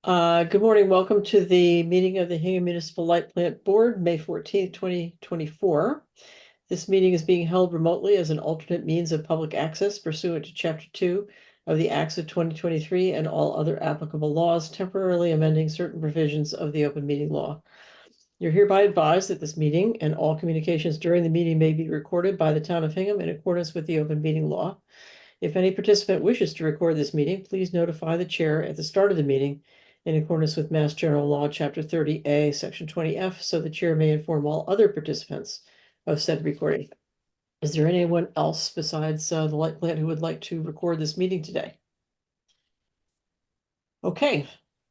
Good morning. Welcome to the meeting of the Hingham Municipal Light Plant Board, May 14th, 2024. This meeting is being held remotely as an alternate means of public access pursuant to Chapter 2 of the Acts of 2023 and all other applicable laws, temporarily amending certain provisions of the open meeting law. You're hereby advised that this meeting and all communications during the meeting may be recorded by the town of Hingham in accordance with the open meeting law. If any participant wishes to record this meeting, please notify the chair at the start of the meeting in accordance with Mass General Law, Chapter 30A, Section 20F, so the chair may inform all other participants of said recording. Is there anyone else besides the light plant who would like to record this meeting today? Okay,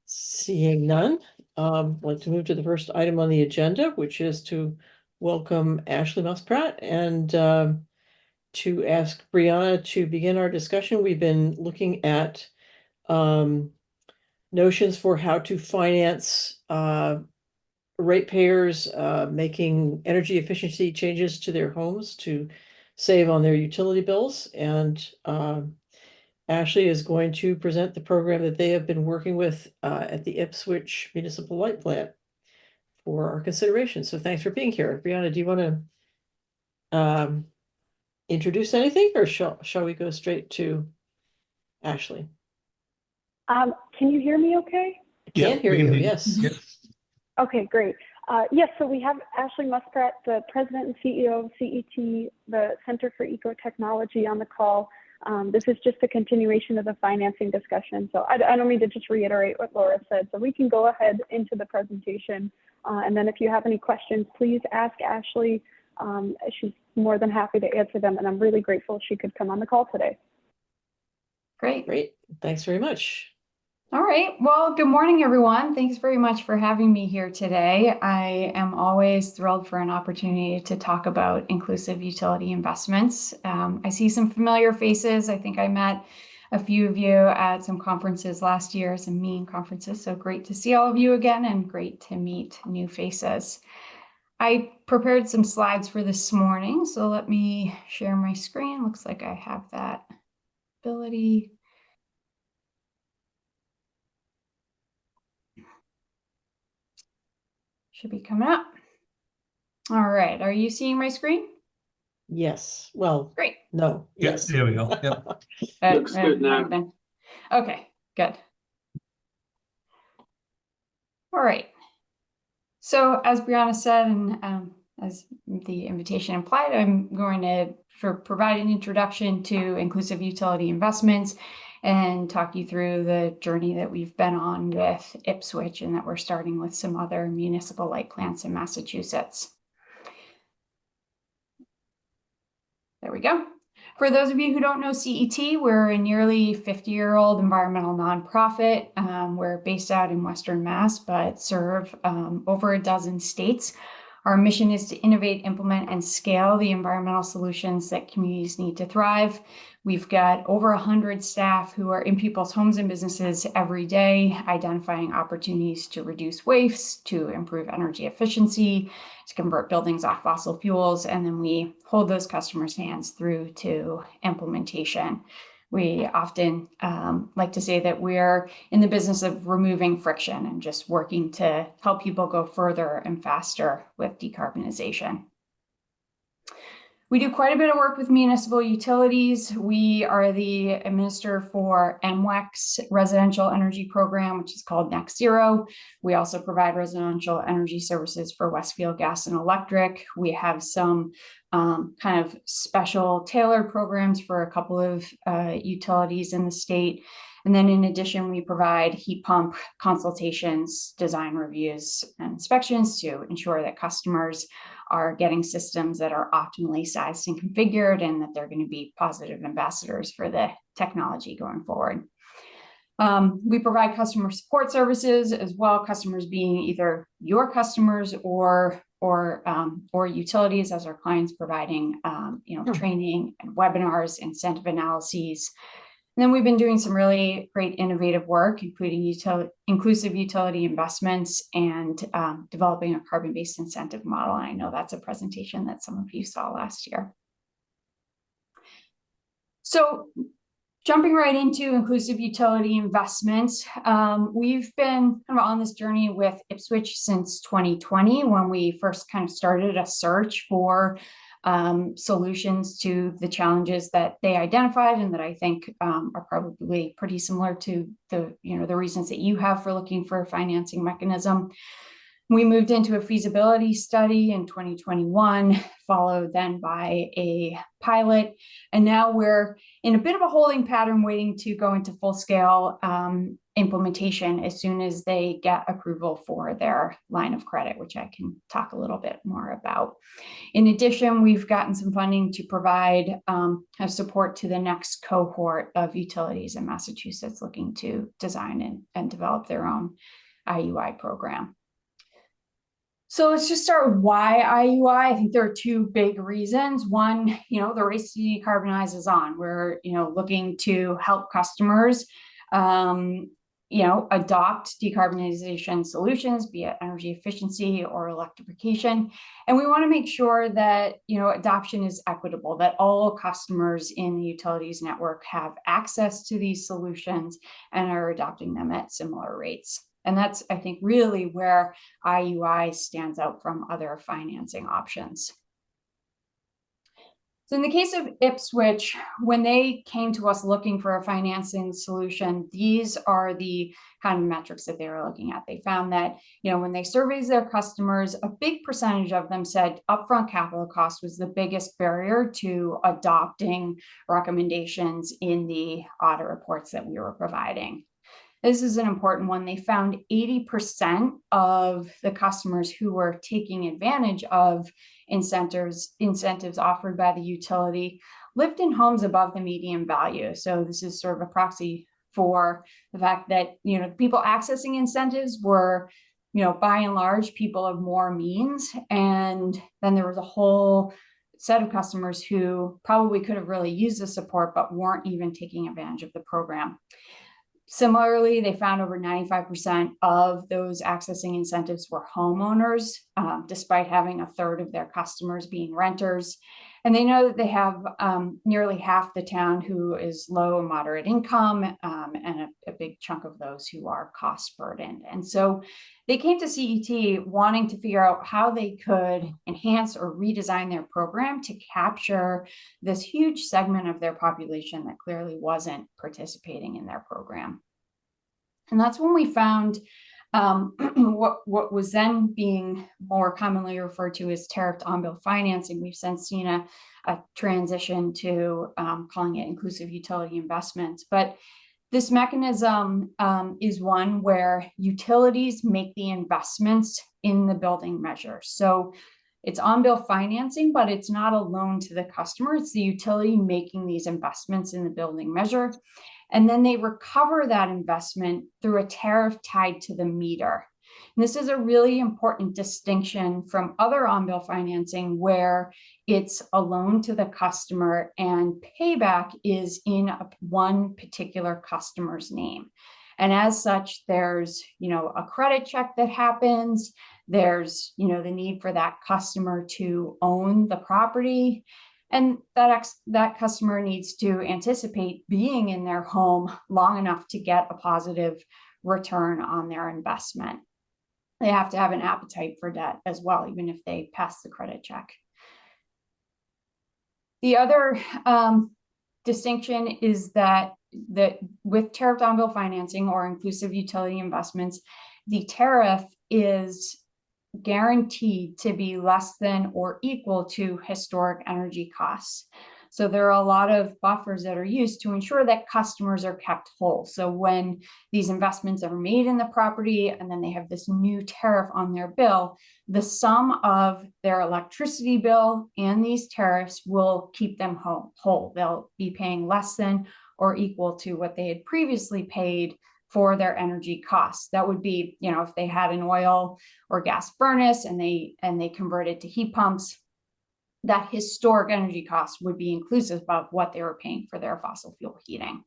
seeing none, I'd like to move to the first item on the agenda, which is to welcome Ashley Muspratt and to ask Brianna to begin our discussion. We've been looking at notions for how to finance ratepayers making energy efficiency changes to their homes to save on their utility bills. And Ashley is going to present the program that they have been working with at the Ipswich Municipal Light Plant for our consideration. So thanks for being here. Brianna, do you want to introduce anything, or shall we go straight to Ashley? Can you hear me okay? I can hear you, yes. Okay, great. Yes, so we have Ashley Muspratt, the President and CEO of CET, the Center for Eco-Technology, on the call. This is just a continuation of the financing discussion. So I don't mean to just reiterate what Laura said. So we can go ahead into the presentation. And then if you have any questions, please ask Ashley. She's more than happy to answer them. And I'm really grateful she could come on the call today. Great. Thanks very much. All right. Well, good morning, everyone. Thanks very much for having me here today. I am always thrilled for an opportunity to talk about inclusive utility investments. I see some familiar faces. I think I met a few of you at some conferences last year, some meeting conferences. So great to see all of you again and great to meet new faces. I prepared some slides for this morning, so let me share my screen. Looks like I have that ability. Should be coming up. All right, are you seeing my screen? Yes, well, great. No. Yes, there we go. Yep. Looks good now. Okay, good. All right. So as Brianna said, and as the invitation implied, I'm going to provide an introduction to inclusive utility investments and talk you through the journey that we've been on with Ipswich and that we're starting with some other municipal light plants in Massachusetts. There we go. For those of you who don't know CET, we're a nearly 50-year-old environmental nonprofit. We're based out in Western Mass, but serve over a dozen states. Our mission is to innovate, implement, and scale the environmental solutions that communities need to thrive. We've got over 100 staff who are in people's homes and businesses every day, identifying opportunities to reduce waste, to improve energy efficiency, to convert buildings off fossil fuels, and then we hold those customers' hands through to implementation. We often like to say that we're in the business of removing friction and just working to help people go further and faster with decarbonization. We do quite a bit of work with municipal utilities. We are the administrator for MWEC's residential energy program, which is called Next Zero. We also provide residential energy services for Westfield Gas and Electric. We have some kind of special tailored programs for a couple of utilities in the state. And then in addition, we provide heat pump consultations, design reviews, and inspections to ensure that customers are getting systems that are optimally sized and configured and that they're going to be positive ambassadors for the technology going forward. We provide customer support services as well, customers being either your customers or utilities as our clients, providing training and webinars, incentive analyses. And then we've been doing some really great innovative work, including inclusive utility investments and developing a carbon-based incentive model. And I know that's a presentation that some of you saw last year. So Jumping right into inclusive utility investments, we've been kind of on this journey with Ipswich since 2020, when we first kind of started a search for solutions to the challenges that they identified, and that I think are probably pretty similar to the reasons that you have for looking for a financing mechanism. We moved into a feasibility study in 2021, followed then by a pilot, and now we're in a bit of a holding pattern, waiting to go into full-scale implementation as soon as they get approval for their line of credit, which I can talk a little bit more about. In addition, we've gotten some funding to provide support to the next cohort of utilities in Massachusetts looking to design and develop their own IUI program. So let's just start with why IUI. I think there are two big reasons. One, the race to decarbonize is on. We're, looking to help customers, adopt decarbonization solutions, be it energy efficiency or electrification. And we want to make sure that, adoption is equitable, that all customers in the utilities network have access to these solutions and are adopting them at similar rates. And that's, I think, really where IUI stands out from other financing options. So in the case of Ipswich, when they came to us looking for a financing solution, these are the kind of metrics that they were looking at. They found that, when they surveyed their customers, a big percentage of them said upfront capital cost was the biggest barrier to adopting recommendations in the audit reports that we were providing. This is an important one. They found 80% of the customers who were taking advantage of incentives offered by the utility lived in homes above the median value. So this is sort of a proxy for the fact that, people accessing incentives were, by and large, people of more means. And then there was a whole set of customers who probably could have really used the support, but weren't even taking advantage of the program. Similarly, they found over 95% of those accessing incentives were homeowners, despite having a third of their customers being renters. And they know that they have nearly half the town who is low and moderate income, and a big chunk of those who are cost burdened. And so they came to CET wanting to figure out how they could enhance or redesign their program to capture this huge segment of their population that clearly wasn't participating in their program. And that's when we found what was then being more commonly referred to as tariffed on-bill financing. We've since seen a transition to calling it inclusive utility investments. But this mechanism is one where utilities make the investments in the building measure. So it's on-bill financing, but it's not a loan to the customer. It's the utility making these investments in the building measure. And then they recover that investment through a tariff tied to the meter. And this is a really important distinction from other on-bill financing, where it's a loan to the customer and payback is in one particular customer's name. And as such, there's, a credit check that happens. There's, the need for that customer to own the property. And that customer needs to anticipate being in their home long enough to get a positive return on their investment. They have to have an appetite for debt as well, even if they pass the credit check. The other distinction is that with tariffed on-bill financing or inclusive utility investments, the tariff is guaranteed to be less than or equal to historic energy costs. So there are a lot of buffers that are used to ensure that customers are kept whole. So when these investments are made in the property and then they have this new tariff on their bill, the sum of their electricity bill and these tariffs will keep them whole. They'll be paying less than or equal to what they had previously paid for their energy costs. That would be, if they had an oil or gas furnace and they converted to heat pumps, that historic energy cost would be inclusive of what they were paying for their fossil fuel heating.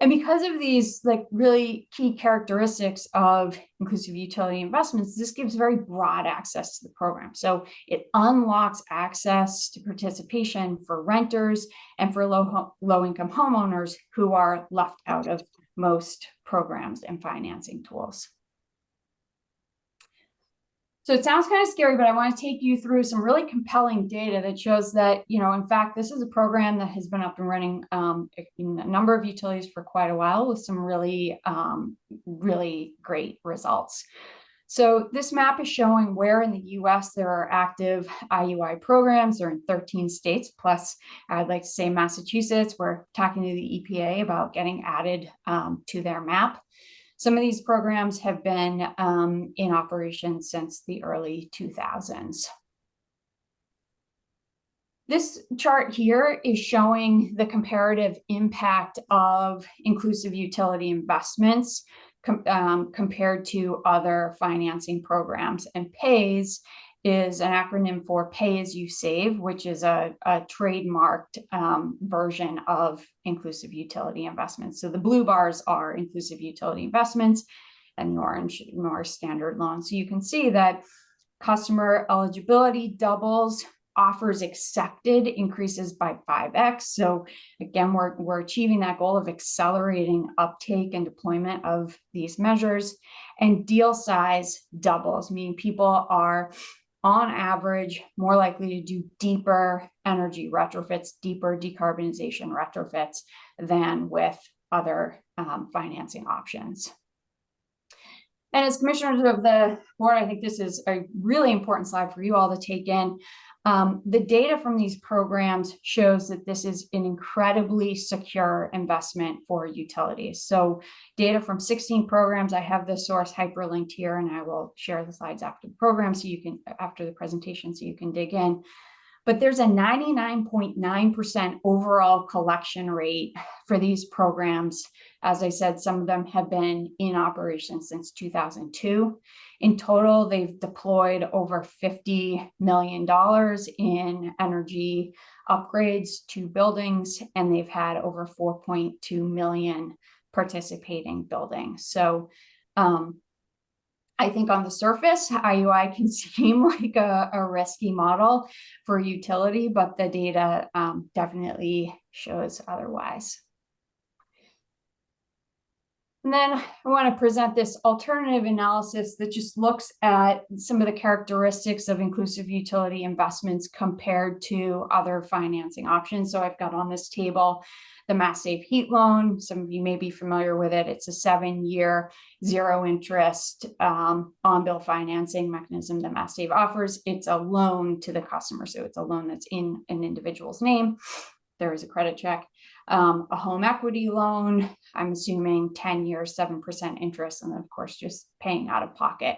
And because of these like really key characteristics of inclusive utility investments, this gives very broad access to the program. So it unlocks access to participation for renters and for low-income homeowners who are left out of most programs and financing tools. So it sounds kind of scary, but I want to take you through some really compelling data that shows that, in fact, this is a program that has been up and running in a number of utilities for quite a while with some really, really great results. So this map is showing where in the US there are active IUI programs. They're in 13 states, plus I'd like to say Massachusetts. We're talking to the EPA about getting added to their map. Some of these programs have been in operation since the early 2000s. This chart here is showing the comparative impact of inclusive utility investments compared to other financing programs. And PAYS is an acronym for Pay As You Save, which is a trademarked version of inclusive utility investments. So the blue bars are inclusive utility investments, and the orange more standard loans. So you can see that customer eligibility doubles, offers accepted increases by 5x. So again, we're achieving that goal of accelerating uptake and deployment of these measures, and deal size doubles, meaning people are on average more likely to do deeper energy retrofits, deeper decarbonization retrofits than with other financing options. And as commissioners of the board, I think this is a really important slide for you all to take in. The data from these programs shows that this is an incredibly secure investment for utilities. So data from 16 programs, I have the source hyperlinked here, and I will share the slides after the program so you can, after the presentation, so you can dig in. But there's a 99.9% overall collection rate for these programs. As I said, some of them have been in operation since 2002. In total, they've deployed over $50 million in energy upgrades to buildings, and they've had over 4.2 million participating buildings. So I think on the surface, IUI can seem like a risky model for utility, but the data definitely shows otherwise. And then I want to present this alternative analysis that just looks at some of the characteristics of inclusive utility investments compared to other financing options. So I've got on this table the Mass Save Heat Loan. Some of you may be familiar with it. It's a 7-year zero interest on-bill financing mechanism that Mass Save offers. It's a loan to the customer. So it's a loan that's in an individual's name. There is a credit check. A home equity loan, I'm assuming 10 years, 7% interest, and then of course just paying out of pocket.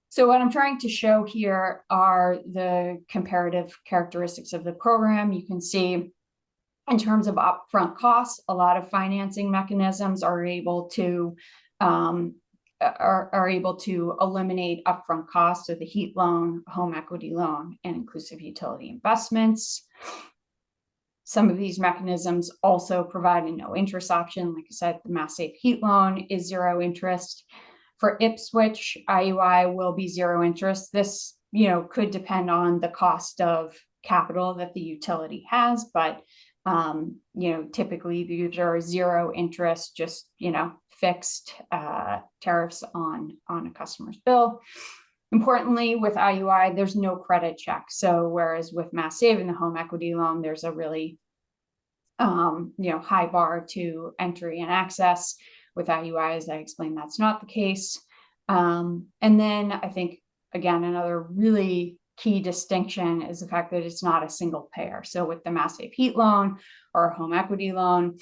So what I'm trying to show here are the comparative characteristics of the program. You can see in terms of upfront costs, a lot of financing mechanisms are able to eliminate upfront costs. So the heat loan, home equity loan, and inclusive utility investments. Some of these mechanisms also provide a no interest option. Like I said, the Mass Save Heat Loan is zero interest. For Ipswich, IUI will be zero interest. This, could depend on the cost of capital that the utility has, but typically these are zero interest, just, fixed tariffs on a customer's bill. Importantly, with IUI, there's no credit check. So whereas with Mass Save and the home equity loan, there's a really, high bar to entry and access. With IUI, as I explained, that's not the case. And then I think, again, another really key distinction is the fact that it's not a single payer. So with the Mass Save Heat Loan or a home equity loan,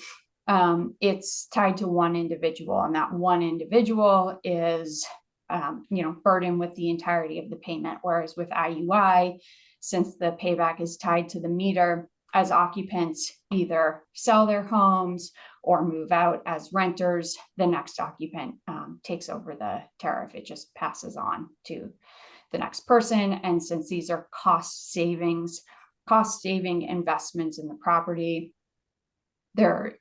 it's tied to one individual, and that one individual is burden with the entirety of the payment. Whereas with IUI, since the payback is tied to the meter, as occupants either sell their homes or move out as renters, the next occupant takes over the tariff. It just passes on to the next person. And since these are cost saving investments in the property, there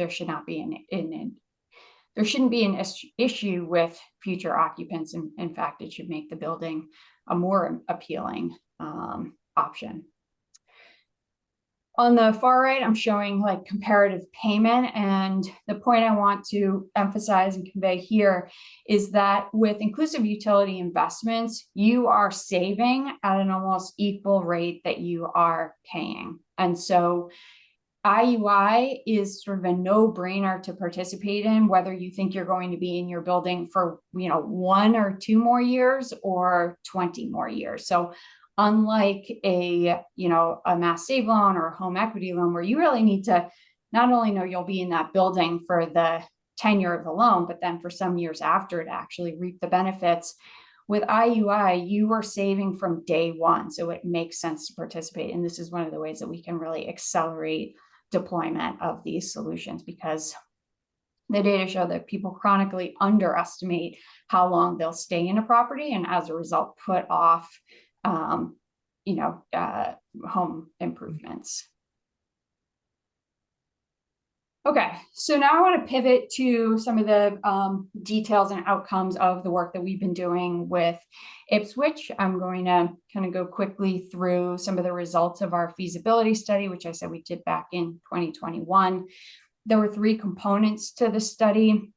should not be there shouldn't be an issue with future occupants. In fact, it should make the building a more appealing option. On the far right, I'm showing like comparative payment. And the point I want to emphasize and convey here is that with inclusive utility investments, you are saving at an almost equal rate that you are paying. And so IUI is sort of a no-brainer to participate in, whether you think you're going to be in your building for 1 or 2 more years or 20 more years. So unlike a mass save loan or a home equity loan, where you really need to not only know you'll be in that building for the tenure of the loan, but then for some years after to actually reap the benefits. With IUI, you are saving from day one, so it makes sense to participate. And this is one of the ways that we can really accelerate deployment of these solutions, because the data show that people chronically underestimate how long they'll stay in a property, and as a result, put off home improvements. Okay, so now I want to pivot to some of the details and outcomes of the work that we've been doing with Ipswich. I'm going to kind of go quickly through some of the results of our feasibility study, which I said we did back in 2021. There were 3 components to the study.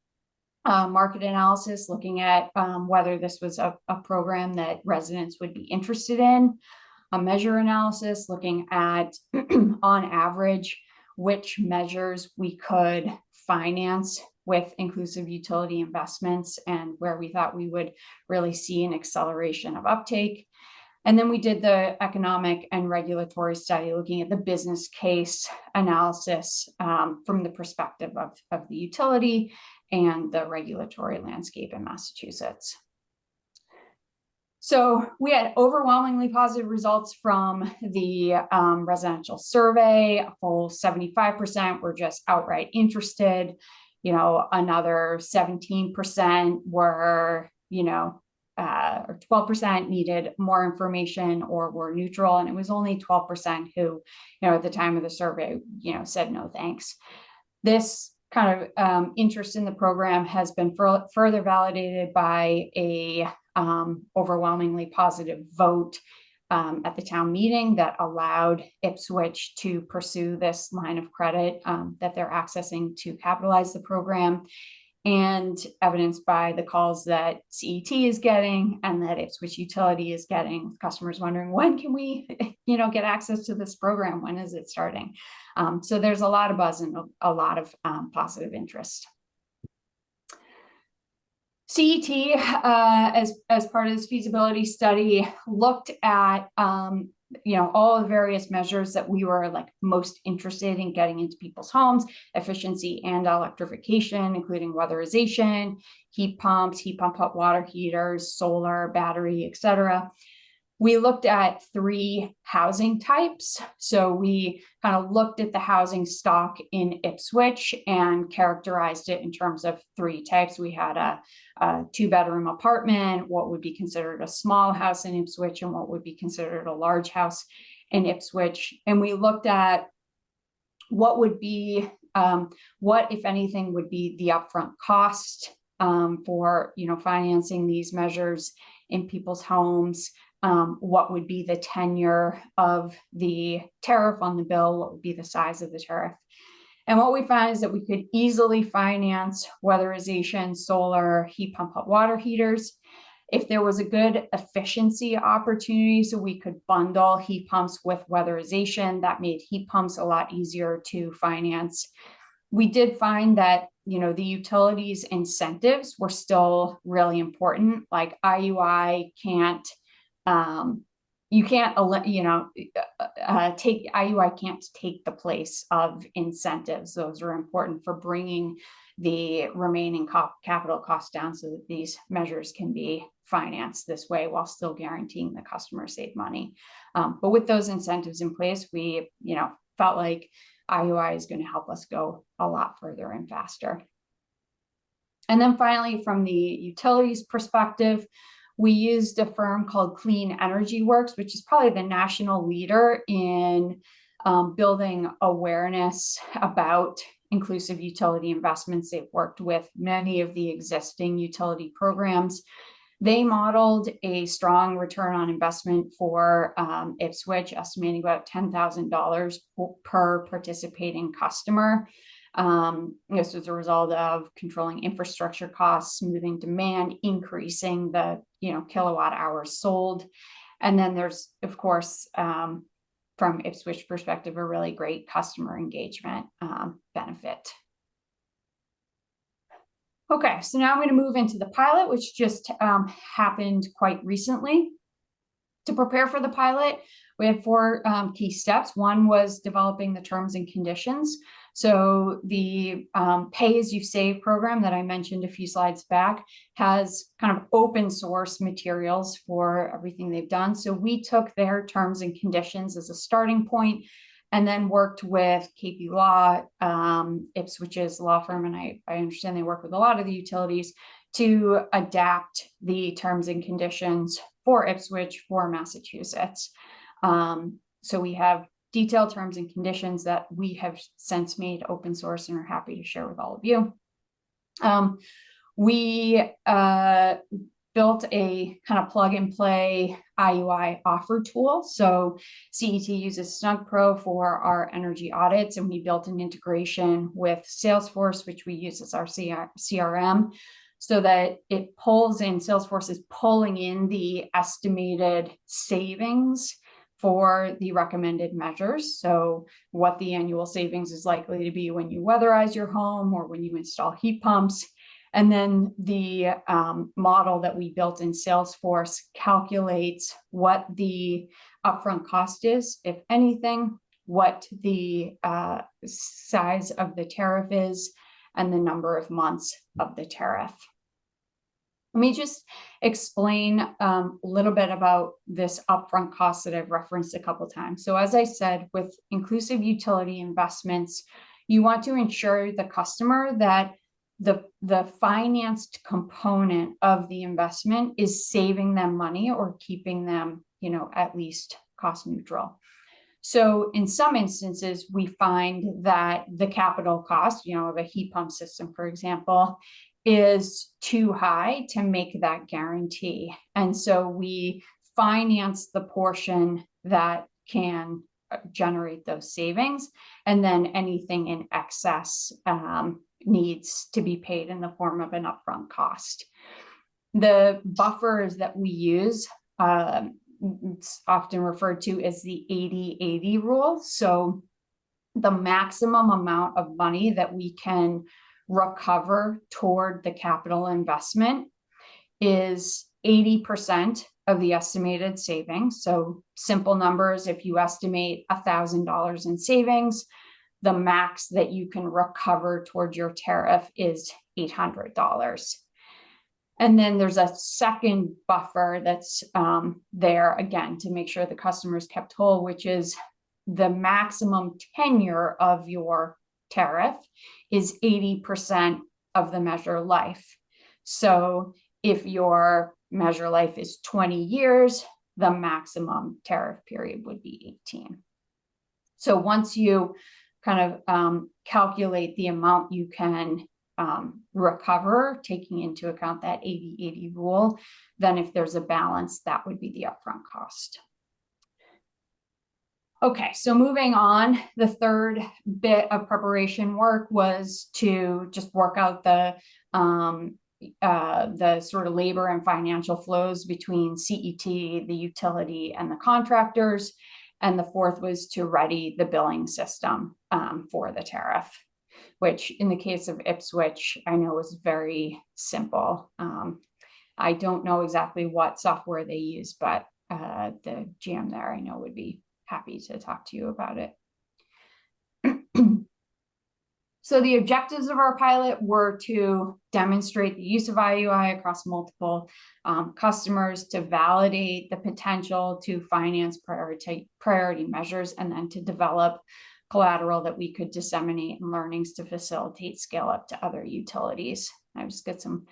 Market analysis, looking at whether this was a program that residents would be interested in. A measure analysis, looking at on average which measures we could finance with inclusive utility investments and where we thought we would really see an acceleration of uptake. And then we did the economic and regulatory study, looking at the business case analysis from the perspective of the utility and the regulatory landscape in Massachusetts. So we had overwhelmingly positive results from the residential survey. A full 75% were just outright interested. Another 17% were, or 12% needed more information or were neutral. And it was only 12% who, at the time of the survey, said no thanks. This kind of interest in the program has been further validated by a overwhelmingly positive vote at the town meeting that allowed Ipswich to pursue this line of credit that they're accessing to capitalize the program, and evidenced by the calls that CET is getting and that Ipswich Utility is getting, customers wondering, when can we get access to this program? When is it starting? So there's a lot of buzz and a lot of positive interest. CET, as part of this feasibility study, looked at all the various measures that we were most interested in getting into people's homes: efficiency and electrification, including weatherization, heat pump hot water heaters, solar, battery, etc. We looked at 3 housing types. So we kind of looked at the housing stock in Ipswich and characterized it in terms of 3 types. We had a 2-bedroom apartment, what would be considered a small house in Ipswich, and what would be considered a large house in Ipswich. And we looked at what would be, what, if anything, would be the upfront cost for, financing these measures in people's homes. What would be the tenure of the tariff on the bill? What would be the size of the tariff? And what we found is that we could easily finance weatherization, solar, heat pump, hot water heaters. If there was a good efficiency opportunity, so we could bundle heat pumps with weatherization, that made heat pumps a lot easier to finance. We did find that, the utilities incentives were still really important. Like IUI can't, IUI can't take the place of incentives. Those are important for bringing the remaining capital costs down so that these measures can be financed this way while still guaranteeing the customer save money. But with those incentives in place, we, felt like IUI is going to help us go a lot further and faster. And then finally, from the utilities perspective, we used a firm called Clean Energy Works, which is probably the national leader in building awareness about inclusive utility investments. They've worked with many of the existing utility programs. They modeled a strong return on investment for Ipswich, estimating about $10,000 per participating customer. This was a result of controlling infrastructure costs, smoothing demand, increasing the kilowatt hours sold. And then there's, of course, from Ipswich perspective, a really great customer engagement benefit. Okay, so now I'm going to move into the pilot, which just happened quite recently. To prepare for the pilot, we had 4 key steps. One was developing the terms and conditions. So the Pay As You Save program that I mentioned a few slides back has kind of open source materials for everything they've done. So we took their terms and conditions as a starting point, and then worked with KP Law, Ipswich's law firm, and I understand they work with a lot of the utilities to adapt the terms and conditions for Ipswich for Massachusetts. So we have detailed terms and conditions that we have since made open source and are happy to share with all of you. We built a kind of plug and play IUI offer tool. So CET uses SnugPro for our energy audits, and we built an integration with Salesforce, which we use as our CRM, so that it pulls in, Salesforce is pulling in the estimated savings for the recommended measures. So what the annual savings is likely to be when you weatherize your home or when you install heat pumps. And then the model that we built in Salesforce calculates what the upfront cost is, if anything, what the size of the tariff is, and the number of months of the tariff. Let me just explain a little bit about this upfront cost that I've referenced a couple of times. So as I said, with inclusive utility investments, you want to ensure the customer that the financed component of the investment is saving them money or keeping them, at least cost neutral. So in some instances, we find that the capital cost, of a heat pump system, for example, is too high to make that guarantee. And so we finance the portion that can generate those savings, and then anything in excess needs to be paid in the form of an upfront cost. The buffers that we use, it's often referred to as the 80-80 rule. So the maximum amount of money that we can recover toward the capital investment is 80% of the estimated savings. So simple numbers, if you estimate $1,000 in savings, the max that you can recover toward your tariff is $800. And then there's a second buffer that's there, again, to make sure the customer is kept whole, which is the maximum tenure of your tariff is 80% of the measure life. So if your measure life is 20 years, the maximum tariff period would be 18. So once you kind of calculate the amount you can recover, taking into account that 80-80 rule, then if there's a balance, that would be the upfront cost. Okay, so moving on, the third bit of preparation work was to just work out the sort of labor and financial flows between CET, the utility, and the contractors. And the fourth was to ready the billing system for the tariff, which in the case of Ipswich, I know was very simple. I don't know exactly what software they use, but the GM there I know would be happy to talk to you about it. So the objectives of our pilot were to demonstrate the use of IUI across multiple customers, to validate the potential to finance priority measures, and then to develop collateral that we could disseminate and learnings to facilitate scale up to other utilities. I just got some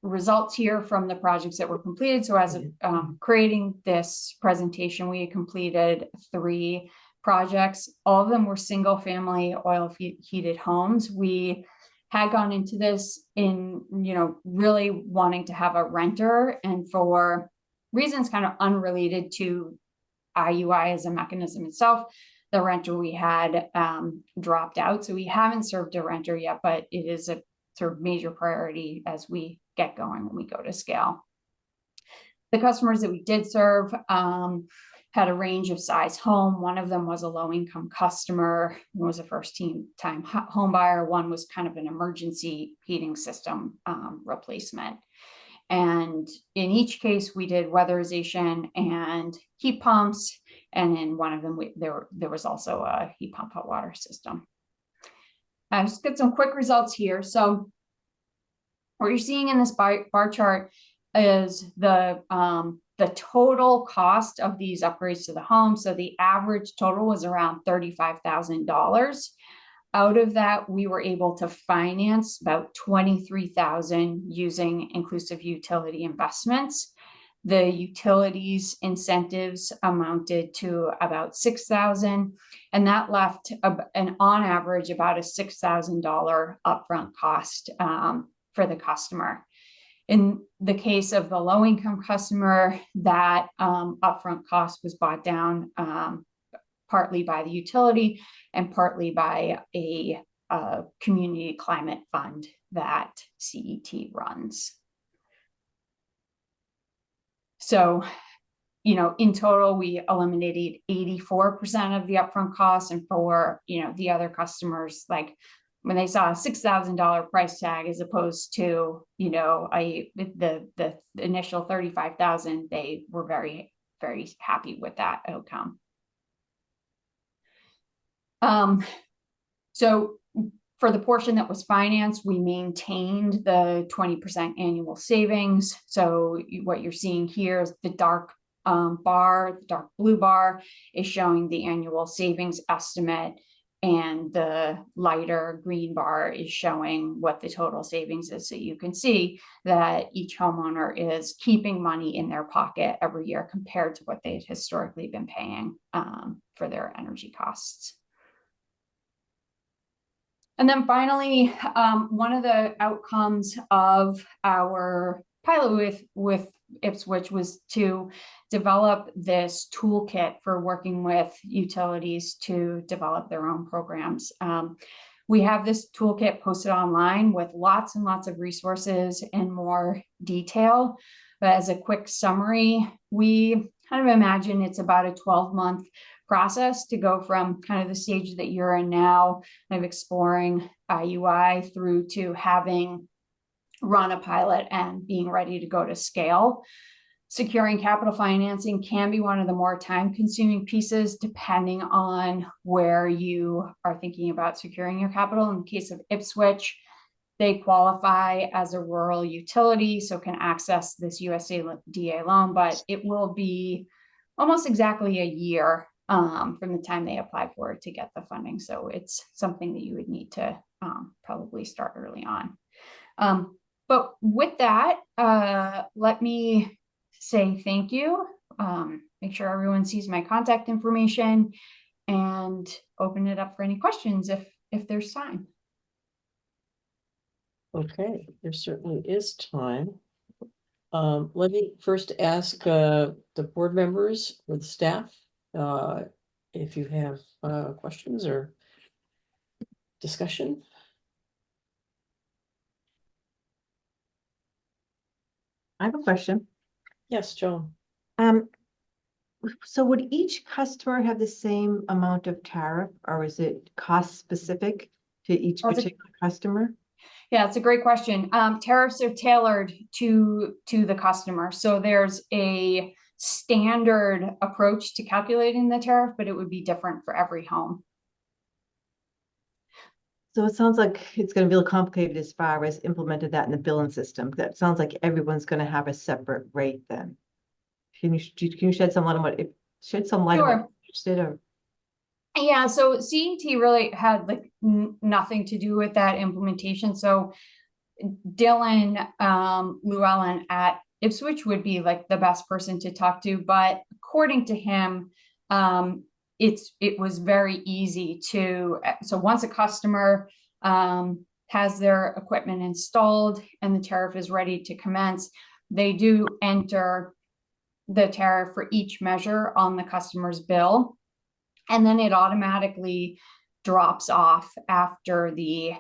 results here from the projects that were completed. So as of creating this presentation, we had completed 3 projects. All of them were single family oil heated homes. We had gone into this in, really wanting to have a renter, and for reasons kind of unrelated to IUI as a mechanism itself, the renter we had dropped out. So we haven't served a renter yet, but it is a sort of major priority as we get going when we go to scale. The customers that we did serve had a range of size home. One of them was a low-income customer, one was a first-time home buyer, one was kind of an emergency heating system replacement. And in each case, we did weatherization and heat pumps, and in one of them, there was also a heat pump hot water system. I just get some quick results here. So what you're seeing in this bar chart is the total cost of these upgrades to the home. So the average total was around $35,000. Out of that, we were able to finance about $23,000 using inclusive utility investments. The utilities incentives amounted to about $6,000, and that left on average about a $6,000 upfront cost for the customer. In the case of the low-income customer, that upfront cost was brought down partly by the utility and partly by a community climate fund that CET runs. So, in total, we eliminated 84% of the upfront costs, and for, the other customers, like when they saw a $6,000 price tag as opposed to, the initial $35,000, they were very, very happy with that outcome. So for the portion that was financed, we maintained the 20% annual savings. So what you're seeing here is the dark bar, the dark blue bar is showing the annual savings estimate, and the lighter green bar is showing what the total savings is. So you can see that each homeowner is keeping money in their pocket every year compared to what they've historically been paying for their energy costs. And then finally, one of the outcomes of our pilot with Ipswich was to develop this toolkit for working with utilities to develop their own programs. We have this toolkit posted online with lots and lots of resources and more detail. But as a quick summary, we kind of imagine it's about a 12-month process to go from kind of the stage that you're in now, kind of exploring IUI, through to having run a pilot and being ready to go to scale. Securing capital financing can be one of the more time-consuming pieces, depending on where you are thinking about securing your capital. In the case of Ipswich, they qualify as a rural utility, so can access this USDA loan, but it will be almost exactly a year from the time they apply for it to get the funding. So it's something that you would need to probably start early on. But with that, let me say thank you. Make sure everyone sees my contact information, and open it up for any questions if there's time. Okay, there certainly is time. Let me first ask the board members or the staff if you have questions or discussion. I have a question. Yes, Joan. So would each customer have the same amount of tariff, or is it cost specific to each particular customer? Yeah, it's a great question. Tariffs are tailored to the customer. So there's a standard approach to calculating the tariff, but it would be different for every home. So it sounds like it's going to be a little complicated as far as implementing that in the billing system. That sounds like everyone's going to have a separate rate then. Can you shed some light on what interested or? Yeah, so CET really had like nothing to do with that implementation. So Dylan Llewellyn at Ipswich would be like the best person to talk to, but according to him, it was very easy to, so once a customer has their equipment installed and the tariff is ready to commence, they do enter the tariff for each measure on the customer's bill, and then it automatically drops off after the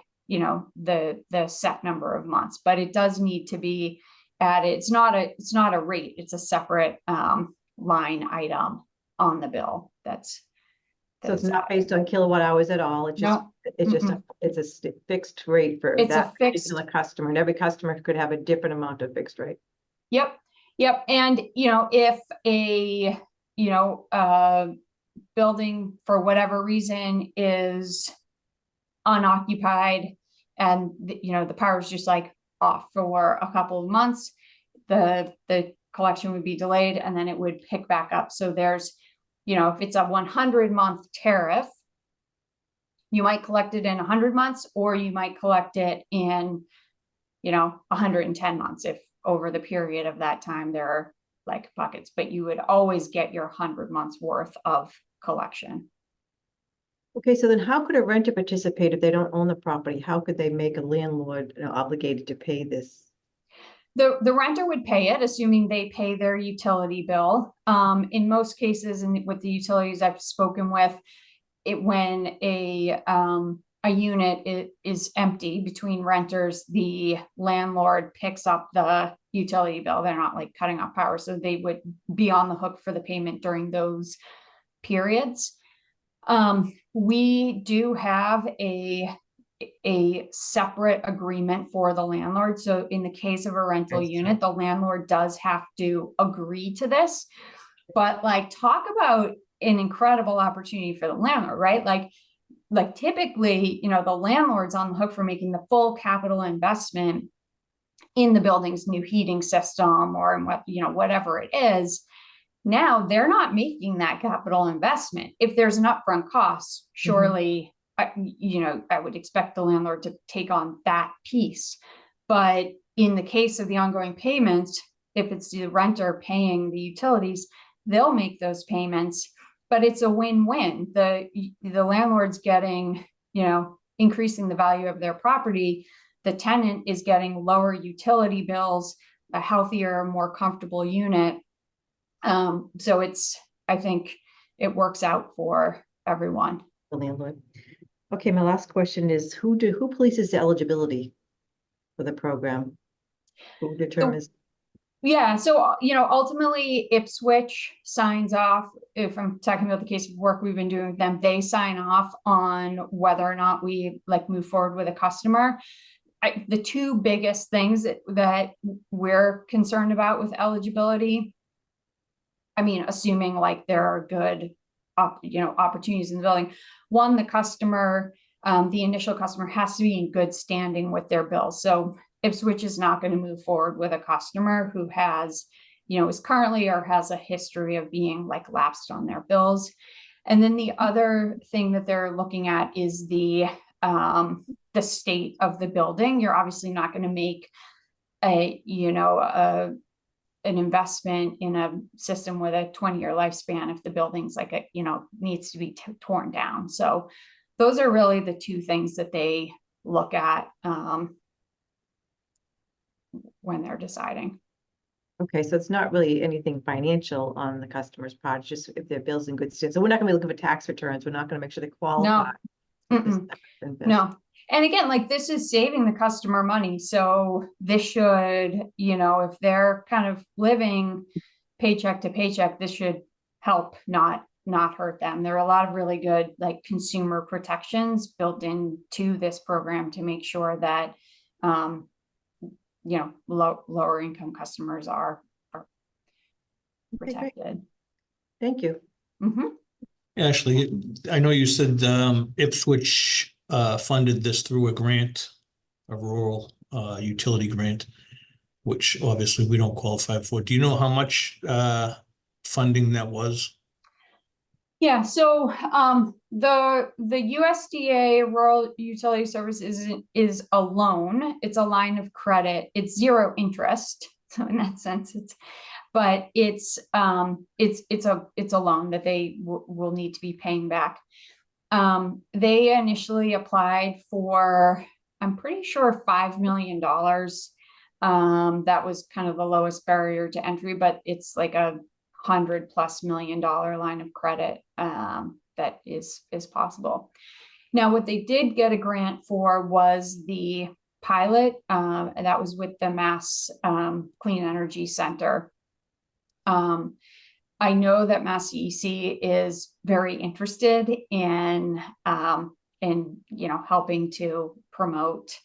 set number of months. But it does need to be added. It's not a rate, it's a separate line item on the bill. So it's not based on kilowatt hours at all. It's just, it's a fixed rate for that particular customer, and every customer could have a different amount of fixed rate. Yep. And, if a, building for whatever reason is unoccupied and, the power is just like off for a couple of months, the collection would be delayed and then it would pick back up. So there's, if it's a 100-month tariff, you might collect it in 100 months, or you might collect it in, 110 months if over the period of that time there are like buckets, but you would always get your 100 months worth of collection. Okay, so then how could a renter participate if they don't own the property? How could they make a landlord obligated to pay this? The renter would pay it, assuming they pay their utility bill. In most cases, and with the utilities I've spoken with, when a unit is empty between renters, the landlord picks up the utility bill. They're not like cutting off power, so they would be on the hook for the payment during those periods. We do have a separate agreement for the landlord. So in the case of a rental unit, the landlord does have to agree to this. But like, talk about an incredible opportunity for the landlord, right? Like typically, the landlord's on the hook for making the full capital investment in the building's new heating system or in whatever it is. Now they're not making that capital investment. If there's an upfront cost, surely, I would expect the landlord to take on that piece. But in the case of the ongoing payments, if it's the renter paying the utilities, they'll make those payments, but it's a win-win. The landlord's getting, increasing the value of their property. The tenant is getting lower utility bills, a healthier, more comfortable unit. So I think it works out for everyone. The landlord. Okay, my last question is, who polices the eligibility for the program? Who determines? Yeah, so, ultimately Ipswich signs off. If I'm talking about the case of work we've been doing with them, they sign off on whether or not we move forward with a customer. The two biggest things that we're concerned about with eligibility, assuming there are good opportunities in the building. One, the customer, the initial customer has to be in good standing with their bill. So Ipswich is not going to move forward with a customer who has, is currently or has a history of being lapsed on their bills. And then the other thing that they're looking at is the state of the building. You're obviously not going to make an investment in a system with a 20-year lifespan if the building's needs to be torn down. So those are really the two things that they look at when they're deciding. Okay, so it's not really anything financial on the customer's part, it's just if their bill's in good state. So we're not going to be looking for tax returns. We're not going to make sure they qualify. No. And again, this is saving the customer money. So this should, if they're kind of living paycheck to paycheck, this should help, not hurt them. There are a lot of really good consumer protections built into this program to make sure that lower income customers are protected. Okay, thank you. Ashley, I know you said Ipswich funded this through a grant, a rural utility grant, which obviously we don't qualify for. Do you know how much funding that was? Yeah, so the USDA Rural Utility Service is a loan. It's a line of credit. It's zero interest. So in that sense, it's a loan that they will need to be paying back. They initially applied for, I'm pretty sure, $5 million. That was kind of the lowest barrier to entry, but it's like a $100+ million line of credit that is possible. Now, what they did get a grant for was the pilot, and that was with the Mass Clean Energy Center. I know that Mass CEC is very interested in helping to promote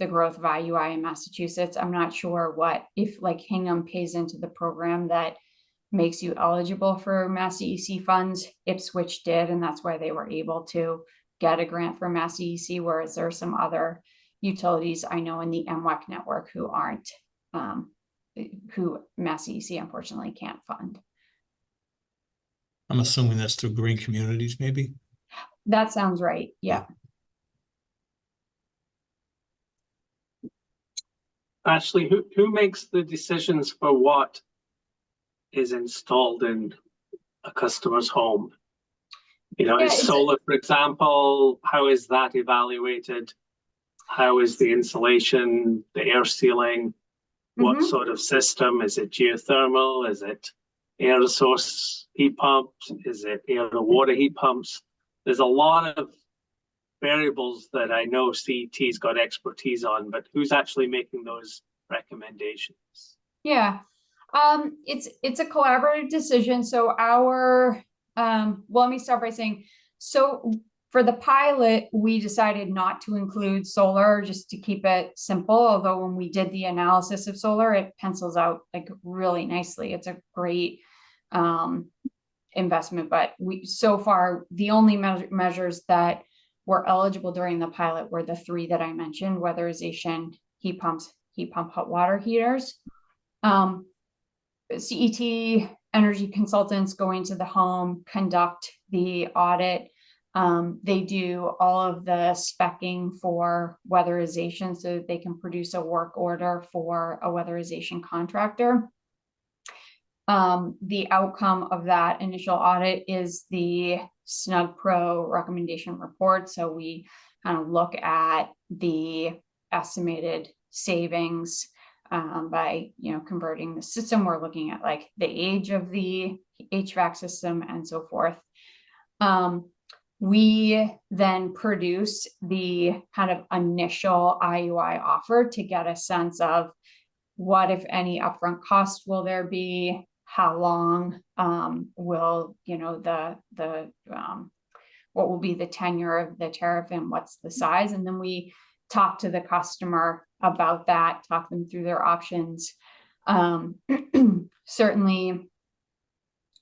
the growth of IUI in Massachusetts. I'm not sure if like Hingham pays into the program that makes you eligible for Mass CEC funds. Ipswich did, and that's why they were able to get a grant for Mass CEC, whereas there are some other utilities I know in the MWEC network who aren't, who Mass CEC unfortunately can't fund. I'm assuming that's through green communities, maybe? That sounds right, yeah. Ashley, who makes the decisions for what is installed in a customer's home? Is solar, for example, how is that evaluated? How is the insulation, the air sealing? What sort of system? Is it geothermal? Is it air source heat pumps? Is it air to water heat pumps? There's a lot of variables that I know CET's got expertise on, but who's actually making those recommendations? Yeah, it's a collaborative decision. So let me start by saying, so for the pilot, we decided not to include solar just to keep it simple. Although when we did the analysis of solar, it pencils out like really nicely. It's a great investment, but so far the only measures that were eligible during the pilot were the three that I mentioned: weatherization, heat pumps, heat pump hot water heaters. CET energy consultants go into the home, conduct the audit. They do all of the speccing for weatherization so that they can produce a work order for a weatherization contractor. The outcome of that initial audit is the Snug Pro recommendation report. So we kind of look at the estimated savings by converting the system. We're looking at like the age of the HVAC system and so forth. We then produce the kind of initial IUI offer to get a sense of what, if any, upfront cost will there be, how long will what will be the tenure of the tariff, and what's the size. And then we talk to the customer about that, talk them through their options. Certainly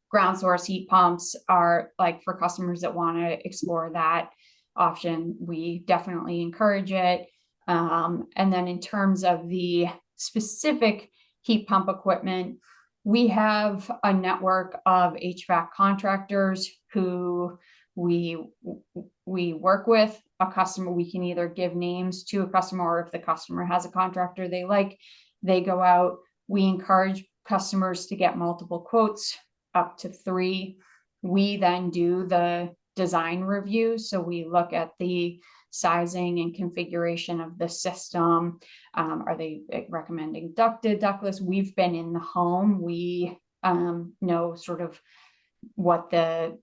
ground source heat pumps are like, for customers that want to explore that option, we definitely encourage it. And then in terms of the specific heat pump equipment, we have a network of HVAC contractors who we work with. A customer, we can either give names to a customer, or if the customer has a contractor they like, they go out. We encourage customers to get multiple quotes, up to 3. We then do the design review. So we look at the sizing and configuration of the system. Are they recommending ducted, ductless? We've been in the home. We know sort of what the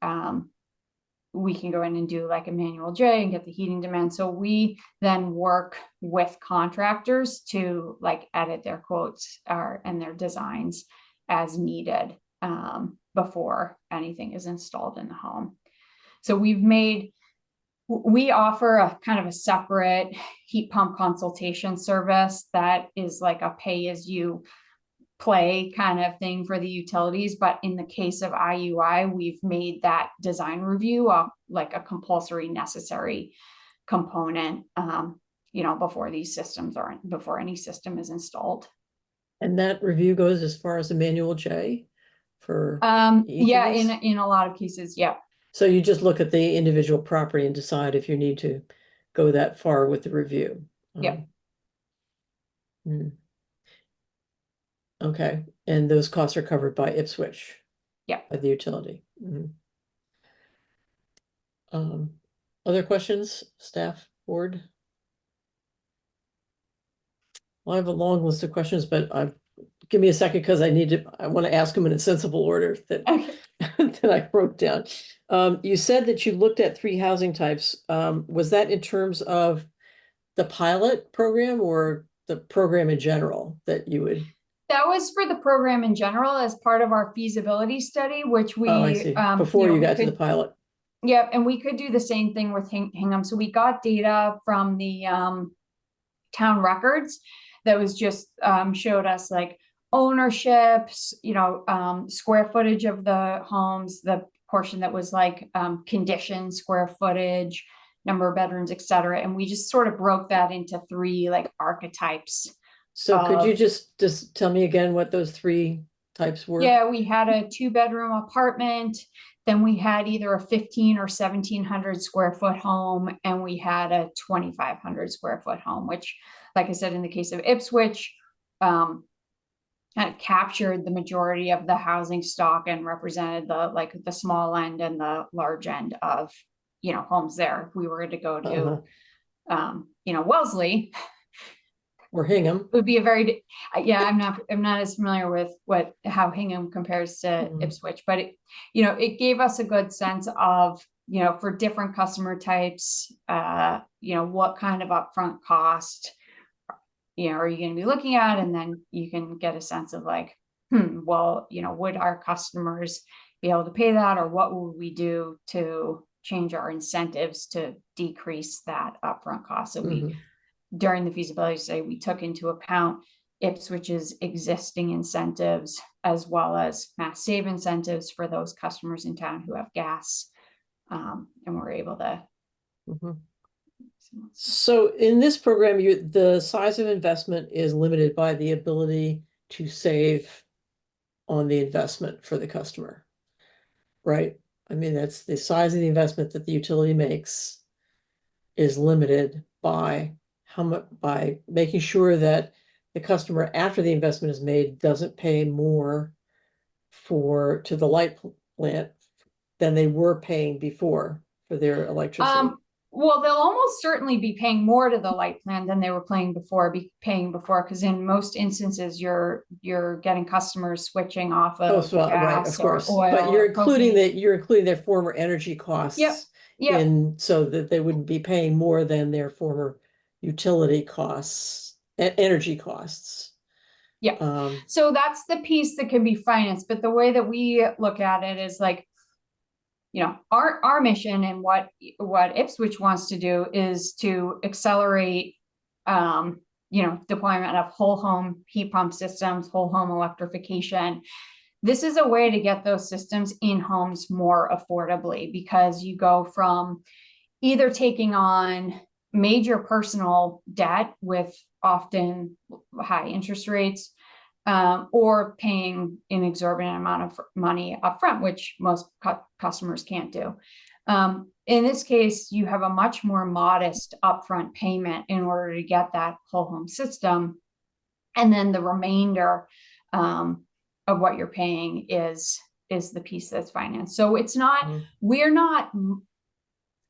we can go in and do like a manual J and get the heating demand. So we then work with contractors to like edit their quotes and their designs as needed before anything is installed in the home. So we offer a kind of a separate heat pump consultation service that is like a pay-as-you play kind of thing for the utilities. But in the case of IUI, we've made that design review like a compulsory necessary component, before any system is installed. And that review goes as far as a manual J for each of Yeah, these? in a lot of cases, yeah. So you just look at the individual property and decide if you need to go that far with the review. Yep. Hmm. Okay, and those costs are covered by Ipswich? Yep. By the utility. Mhm. Other questions, staff, board? Well, I have a long list of questions, but give me a second because I want to ask them in a sensible order that, Okay. that I wrote down. You said that you looked at 3 housing types. Was that in terms of the pilot program or the program in general that you would? That was for the program in general as part of our feasibility study, which we, Oh, I see. Before you got to the pilot. Yeah, and we could do the same thing with Hingham. So we got data from the town records that was just showed us like ownerships, square footage of the homes, the portion that was like condition, square footage, number of bedrooms, etc. And we just sort of broke that into 3 like archetypes. So could you just tell me again what those 3 types were? Yeah, we had a 2-bedroom apartment, then we had either a 15 or 1700 square foot home, and we had a 2500 square foot home, which, like I said, in the case of Ipswich, kind of captured the majority of the housing stock and represented the small end and the large end of, homes there. If we were to go to, Wellesley, or Hingham, it would be a very, yeah, I'm not as familiar with how Hingham compares to Ipswich, but it gave us a good sense of, for different customer types, what kind of upfront cost, are you going to be looking at? And then you can get a sense of like, well, would our customers be able to pay that, or what would we do to change our incentives to decrease that upfront cost? So during the feasibility study, we took into account Ipswich's existing incentives as well as mass save incentives for those customers in town who have gas, and we're able to. So in this program, the size of investment is limited by the ability to save on the investment for the customer, right? I mean, that's the size of the investment that the utility makes is limited by how much, by making sure that the customer after the investment is made doesn't pay more to the light plant than they were paying before for their electricity. Well, they'll almost certainly be paying more to the light plan than they were paying before, because in most instances you're getting customers switching off of gas, right, of course, or oil, but you're including their former energy costs. Yep. So that they wouldn't be paying more than their former utility costs, energy costs. Yeah. So that's the piece that can be financed, but the way that we look at it is like, our mission and what Ipswich wants to do is to accelerate, deployment of whole home heat pump systems, whole home electrification. This is a way to get those systems in homes more affordably, because you go from either taking on major personal debt with often high interest rates, or paying an exorbitant amount of money upfront, which most customers can't do. In this case, you have a much more modest upfront payment in order to get that whole home system. And then the remainder of what you're paying is the piece that's financed. So it's not, we're not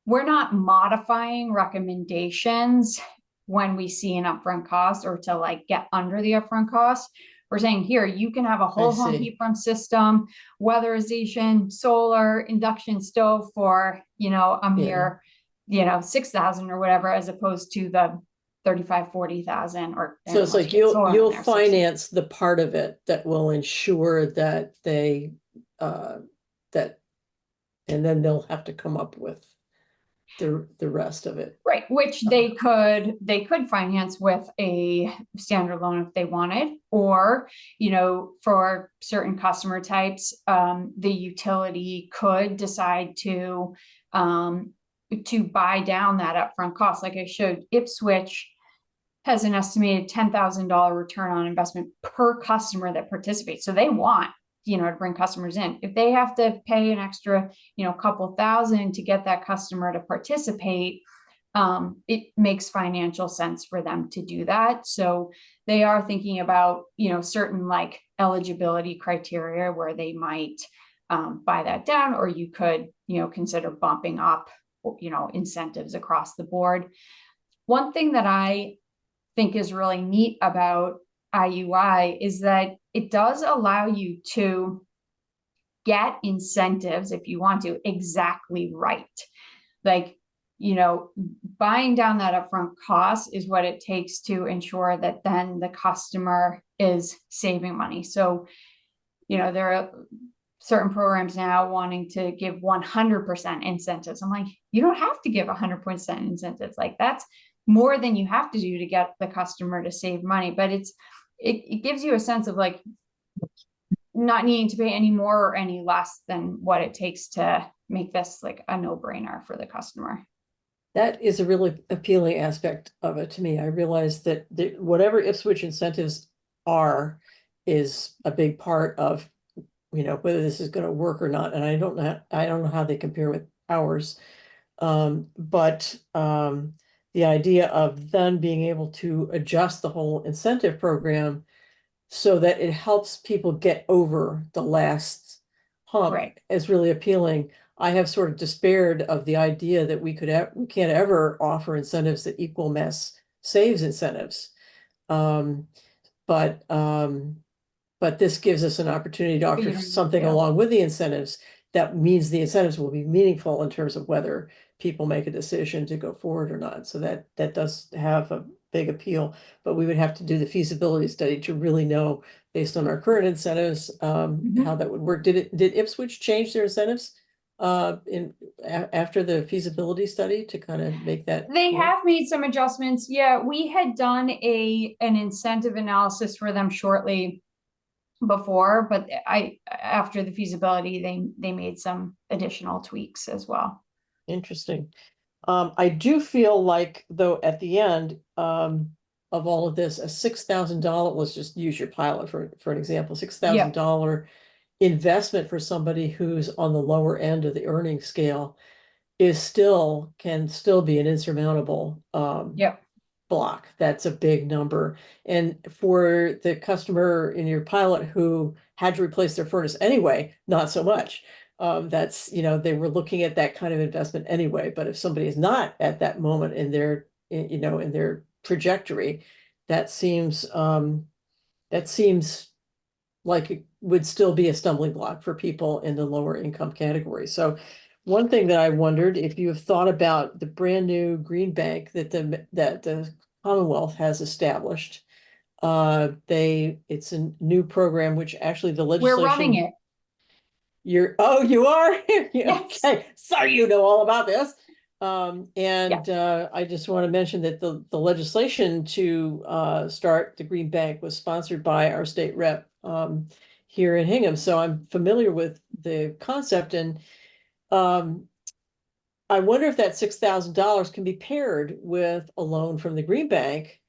modifying recommendations when we see an upfront cost or to like get under the upfront cost. We're saying here, you can have a whole home heat pump system, weatherization, solar, induction stove for, a mere, 6,000 or whatever, as opposed to the 35, 40,000 or. So it's like you'll finance the part of it that will ensure that they, and then they'll have to come up with the rest of it. Right, which they could finance with a standard loan if they wanted, or, for certain customer types, the utility could decide to buy down that upfront cost. Like I showed, Ipswich has an estimated $10,000 return on investment per customer that participates. So they want to bring customers in. If they have to pay an extra, couple thousand to get that customer to participate, it makes financial sense for them to do that. So they are thinking about, certain like eligibility criteria where they might buy that down, or you could, consider bumping up, incentives across the board. One thing that I think is really neat about IUI is that it does allow you to get incentives, if you want to, exactly right. Like, buying down that upfront cost is what it takes to ensure that then the customer is saving money. So, there are certain programs now wanting to give 100% incentives. I'm like, you don't have to give 100% incentives. Like, that's more than you have to do to get the customer to save money. But it gives you a sense of like not needing to pay any more or any less than what it takes to make this like a no-brainer for the customer. That is a really appealing aspect of it to me. I realize that whatever Ipswich incentives are is a big part of, whether this is going to work or not. And I don't know how they compare with ours. But the idea of then being able to adjust the whole incentive program so that it helps people get over the last hump Right. is really appealing. I have sort of despaired of the idea that we can't ever offer incentives that equal mass saves incentives. But this gives us an opportunity to offer something along with the incentives that means the incentives will be meaningful in terms of whether people make a decision to go forward or not. So that does have a big appeal, but we would have to do the feasibility study to really know, based on our current incentives, how that would work. Did Ipswich change their incentives after the feasibility study to kind of make that? They have made some adjustments. Yeah, we had done an incentive analysis for them shortly before, but after the feasibility, they made some additional tweaks as well. Interesting. I do feel like, though, at the end of all of this, a $6,000, let's just use your pilot for an example, $6,000 investment for somebody who's on the lower end of the earning scale can still be an insurmountable block. That's a big number. And for the customer in your pilot who had to replace their furnace anyway, not so much. That's, they were looking at that kind of investment anyway. But if somebody is not at that moment in their trajectory, that seems like it would still be a stumbling block for people in the lower income category. So one thing that I wondered, if you have thought about the brand new green bank that the Commonwealth has established. It's a new program, which actually the legislation. We're running it. You are? Yes. Okay, so you know all about this. I just want to mention that the legislation to start the green bank was sponsored by our state rep here in Hingham. So I'm familiar with the concept, and I wonder if that $6,000 can be paired with a loan from the green bank,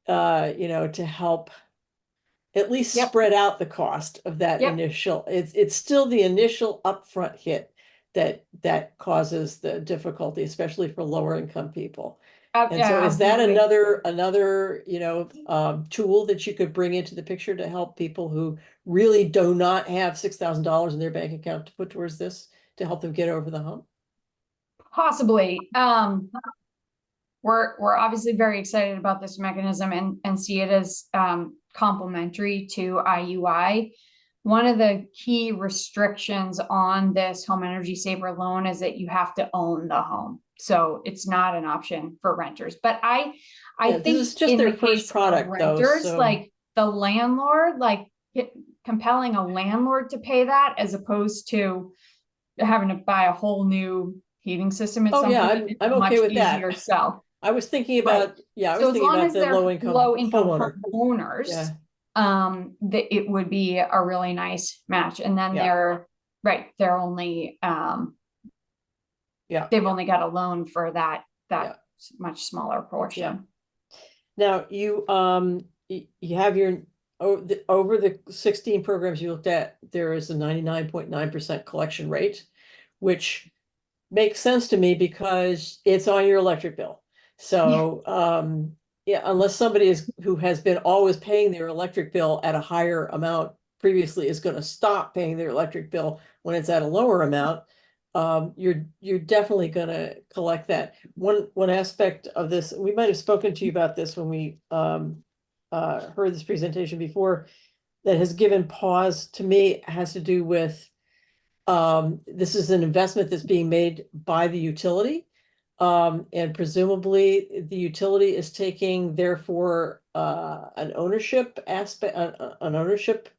to help at least spread out the cost of that initial. It's still the initial upfront hit that causes the difficulty, especially for lower income people. And so is that another tool that you could bring into the picture to help people who really do not have $6,000 in their bank account to put towards this, to help them get over the hump? Possibly. We're obviously very excited about this mechanism and see it as complementary to IUI. One of the key restrictions on this home energy saver loan is that you have to own the home. So it's not an option for renters. But I think this is just their first product, renters, though, so... like the landlord, compelling a landlord to pay that as opposed to having to buy a whole new heating system. It's I'm okay with that. Easier sell. I was thinking about, I was thinking about the low income homeowners, that it would be a really nice match. And then they're only, they've only got a loan for that much smaller portion. Now you have your over the 16 programs you looked at, there is a 99.9% collection rate, which makes sense to me because it's on your electric bill. So, yeah, unless somebody who has been always paying their electric bill at a higher amount previously is going to stop paying their electric bill when it's at a lower amount, you're definitely going to collect that. One aspect of this, we might have spoken to you about this when we heard this presentation before, that has given pause to me, has to do with this is an investment that's being made by the utility. And presumably the utility is taking therefore an ownership aspect, an ownership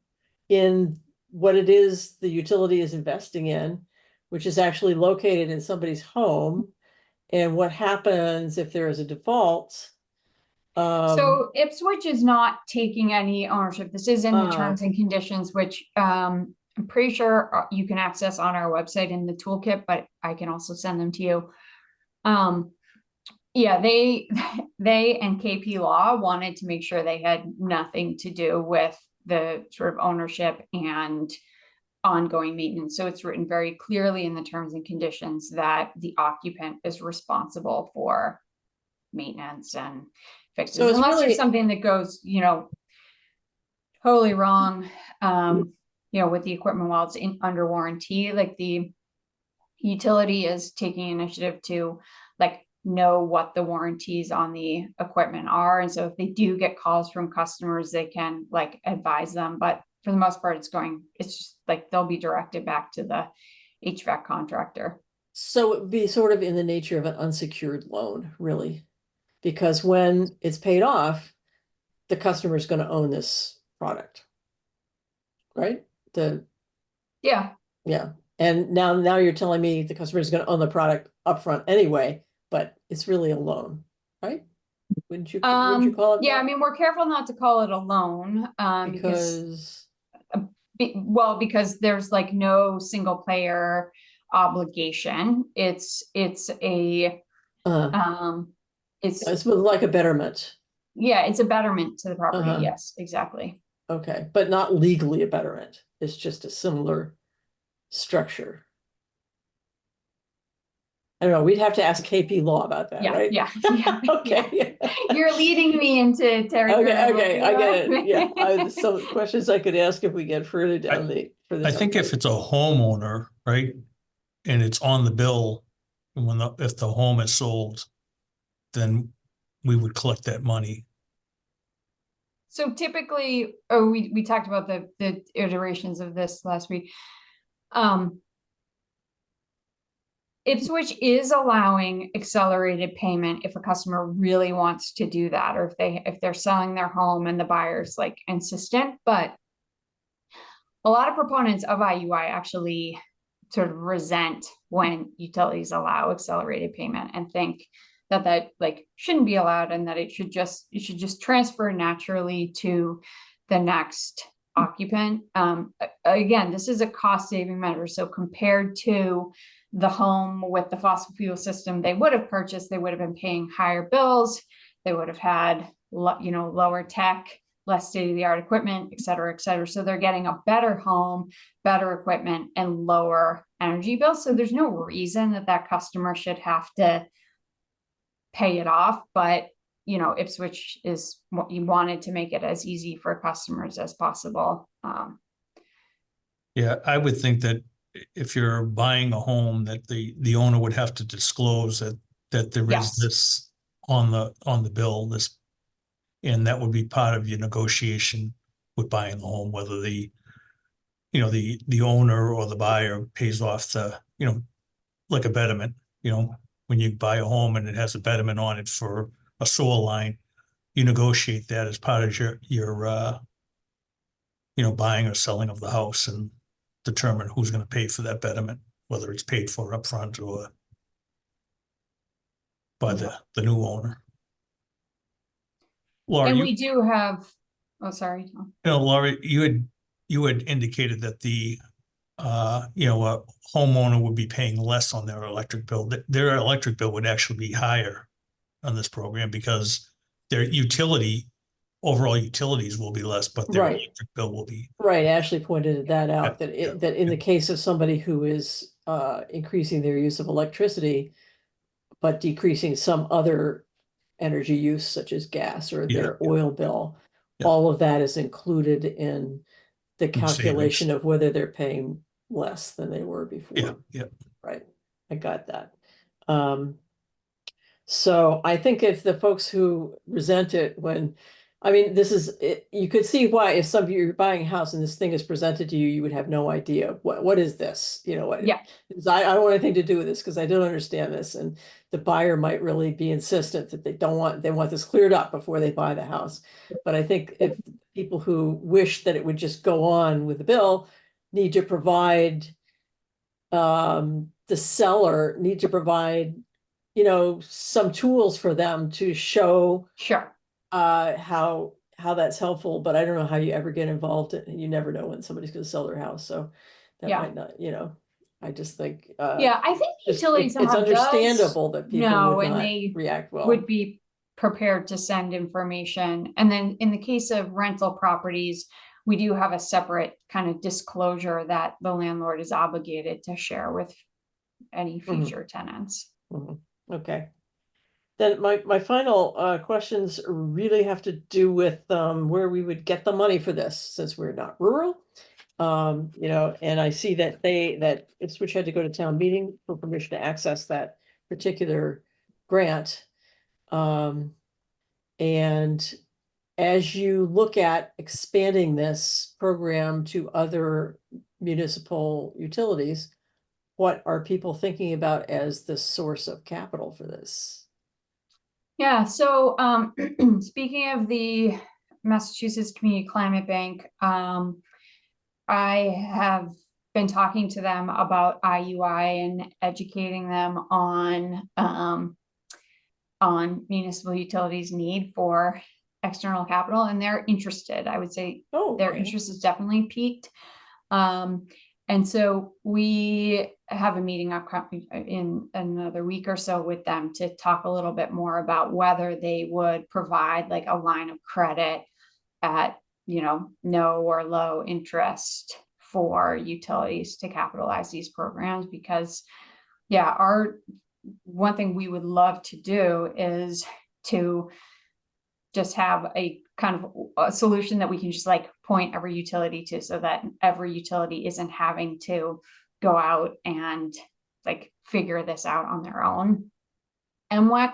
in what it is the utility is investing in, which is actually located in somebody's home. And what happens if there is a default? So Ipswich is not taking any ownership. This is in the terms and conditions, which I'm pretty sure you can access on our website in the toolkit, but I can also send them to you. Yeah, they and KP Law wanted to make sure they had nothing to do with the sort of ownership and ongoing maintenance. So it's written very clearly in the terms and conditions that the occupant is responsible for maintenance and fixes. So it's unless really there's something that goes, totally wrong, with the equipment while it's under warranty, like the utility is taking initiative to know what the warranties on the equipment are. And so if they do get calls from customers, they can advise them. But for the most part, it's just they'll be directed back to the HVAC contractor. So it'd be sort of in the nature of an unsecured loan, really, because when it's paid off, the customer is going to own this product, right? Yeah. And now you're telling me the customer is going to own the product upfront anyway, but it's really a loan, right? Wouldn't you call it Yeah, that? I mean, we're careful not to call it a loan, because there's no single player obligation. It's like a betterment. Yeah, it's a betterment to the property. Yes, exactly. Okay, but not legally a betterment. It's just a similar structure. I don't know. We'd have to ask KP Law about that, right? Yeah. Okay. Yeah. You're leading me into territory. Okay, I get it. Yeah, some questions I could ask if we get further down I think if it's a homeowner, right, and it's on the bill, and if the home is sold, then we would collect that money. So typically, we talked about the iterations of this last week. Ipswich is allowing accelerated payment if a customer really wants to do that, or if they're selling their home and the buyer's insistent. But a lot of proponents of IUI actually sort of resent when utilities allow accelerated payment and think that shouldn't be allowed, and that it should just transfer naturally to the next occupant. Again, this is a cost-saving measure. So compared to the home with the fossil fuel system they would have purchased, they would have been paying higher bills. They would have had, lower tech, less state-of-the-art equipment, et cetera, et cetera. So they're getting a better home, better equipment, and lower energy bills. So there's no reason that customer should have to pay it off. But, Ipswich is what you wanted to make it as easy for customers as possible. Yeah, I would think that if you're buying a home, that the owner would have to disclose that there is this on the bill, and that would be part of your negotiation with buying the home, whether the owner or the buyer pays off like a betterment. When you buy a home and it has a betterment on it for a sewer line, you negotiate that as part of your buying or selling of the house, and determine who's going to pay for that betterment, whether it's paid for upfront or by the new owner. Laura, and we do have, sorry. Laura, you had indicated that a homeowner would be paying less on their electric bill. Their electric bill would actually be higher on this program because their utility overall utilities will be less, but their Right. electric bill will be. Right, Ashley pointed that out, Yeah, that yeah, that in the case of somebody who is increasing their use of electricity, but decreasing some other energy use such as gas or Yeah, their yeah. oil bill, Yeah. all of that is included in the In calculation savings. of whether they're paying less than they were Yeah, before. yeah. Right, I got that. So I think if the folks who resent it when, I mean, this is, you could see why if some of you are buying a house and this thing is presented to you, you would have no idea what is this, you know, what. Yeah. I don't want anything to do with this because I don't understand this. And the buyer might really be insistent that they want this cleared up before they buy the house. But I think if people who wish that it would just go on with the bill need to provide, the seller need to provide, you know, some tools for them to show Sure. how that's helpful, but I don't know how you ever get involved. You never know when somebody's going to sell their house, so that Yeah. might not, you know. I just think Yeah, I think just utility it's somehow understandable does that people know, would and not they react well. would be prepared to send information. And then in the case of rental properties, we do have a separate kind of disclosure that the landlord is obligated to share with any future tenants. Mhm. Okay. Then my final questions really have to do with where we would get the money for this, since we're not rural. You know, and I see that that Ipswich had to go to town meeting for permission to access that particular grant. And as you look at expanding this program to other municipal utilities, what are people thinking about as the source of capital for this? Yeah, so speaking of the Massachusetts Community Climate Bank, I have been talking to them about IUI and educating them on municipal utilities need for external capital, and they're interested. I would say their interest is definitely peaked. And so we have a meeting upcoming in another week or so with them to talk a little bit more about whether they would provide like a line of credit at, you know, no or low interest for utilities to capitalize these programs. Because yeah, one thing we would love to do is to just have a kind of a solution that we can just like point every utility to, so that every utility isn't having to go out and like figure this out on their own. MWEC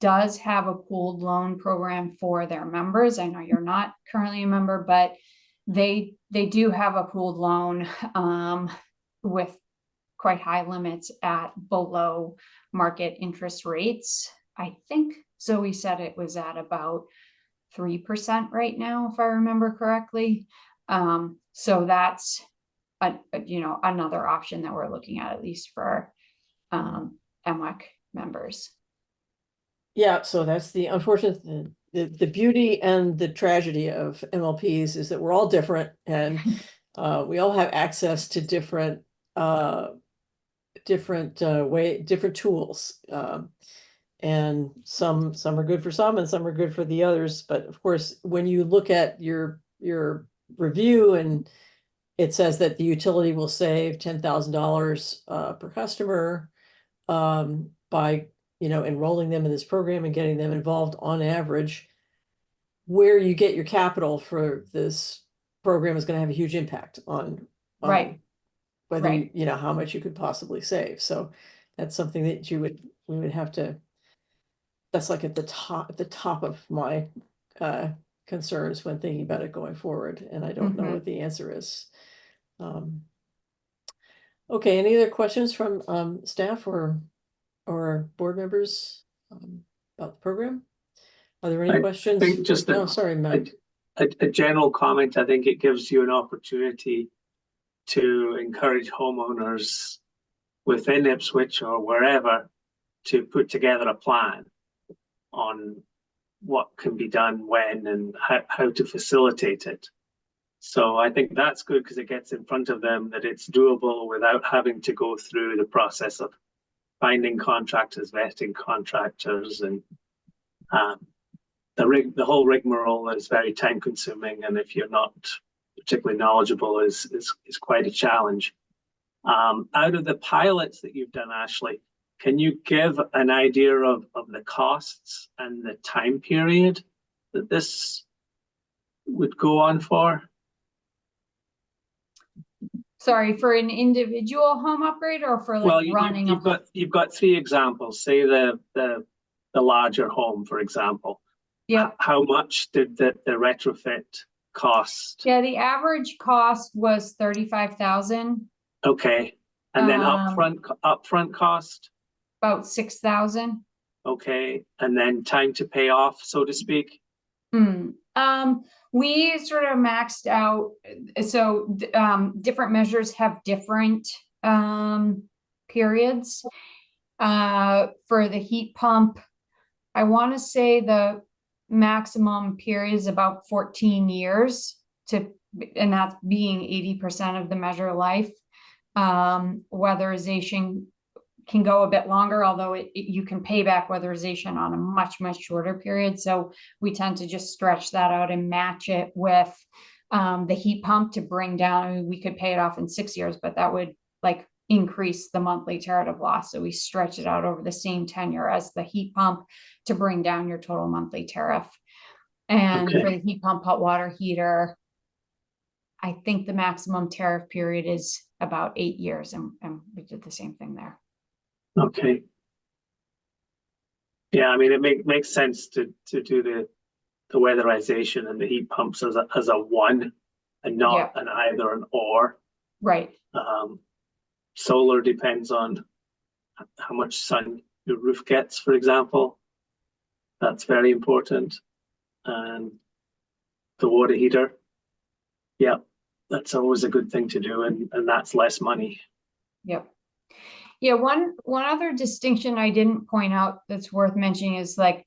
does have a pooled loan program for their members. I know you're not currently a member, but they do have a pooled loan with quite high limits at below market interest rates. I think Zoe said it was at about 3% right now, if I remember correctly. So that's you know, another option that we're looking at least for MWEC members. Yeah, so that's the unfortunate, the beauty and the tragedy of MLPs is that we're all different, and we all have access to different different tools. And some are good for some and some are good for the others. But of course, when you look at your review and it says that the utility will save $10,000 per customer by, you know, enrolling them in this program and getting them involved on average, where you get your capital for this program is going to have a huge impact on Right. whether Right. you know how much you could possibly save. So that's something that we would have to, that's like at the top of my concerns when thinking about it going forward, and I don't know what the answer is. Okay, any other questions from staff or board members about the program? Are there any questions? I think just sorry, Matt. A general comment. I think it gives you an opportunity to encourage homeowners within Ipswich or wherever to put together a plan on what can be done when and how to facilitate it. So I think that's good because it gets in front of them that it's doable without having to go through the process of finding contractors, vetting contractors, and the whole rigmarole is very time consuming, and if you're not particularly knowledgeable, is quite a challenge. Out of the pilots that you've done, Ashley, can you give an idea of the costs and the time period that this would go on for? Sorry, for an individual home upgrade or for like running you've got 3 examples. Say the larger home, for example. Yeah. How much did the retrofit cost? Yeah, the average cost was 35,000. Okay. And then upfront cost? About 6,000. Okay. And then time to pay off, so to speak? We sort of maxed out, so different measures have different periods. For the heat pump, I want to say the maximum period is about 14 years and that's being 80% of the measure life. Weatherization can go a bit longer, although you can pay back weatherization on a much shorter period. So we tend to just stretch that out and match it with the heat pump to bring down. I mean, we could pay it off in 6 years, but that would like increase the monthly tariff loss. So we stretch it out over the same tenure as the heat pump to bring down your total monthly tariff. And for the heat pump, hot water heater, I think the maximum tariff period is about 8 years, and we did the same thing there. Okay. Yeah, I mean, it makes sense to do the weatherization and the heat pumps as a one and not an either an or. Right. Solar depends on how much sun your roof gets, for example. That's very important. And the water heater, yeah, that's always a good thing to do, and that's less money. Yep. Yeah, one other distinction I didn't point out that's worth mentioning is like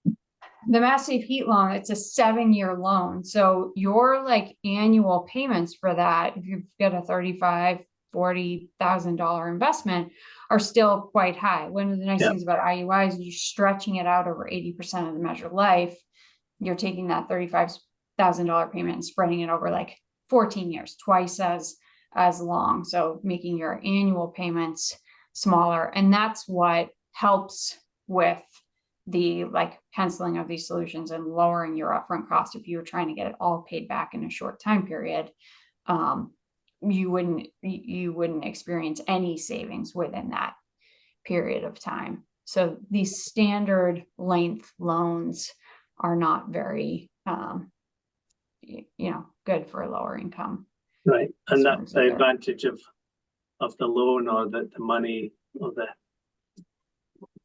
the Mass Save Heat loan, it's a 7-year loan. So your like annual payments for that, if you've got a $35,000-$40,000 investment, are still quite high. One of the nice things about IUI is you're stretching it out over 80% of the measured life. You're taking that $35,000 payment and spreading it over like 14 years, twice as long. So making your annual payments smaller. And that's what helps with the like penciling of these solutions and lowering your upfront cost. If you were trying to get it all paid back in a short time period, you wouldn't experience any savings within that period of time. So these standard length loans are not very, good for a lower income. Right, and that's the advantage of the loan, or the money, or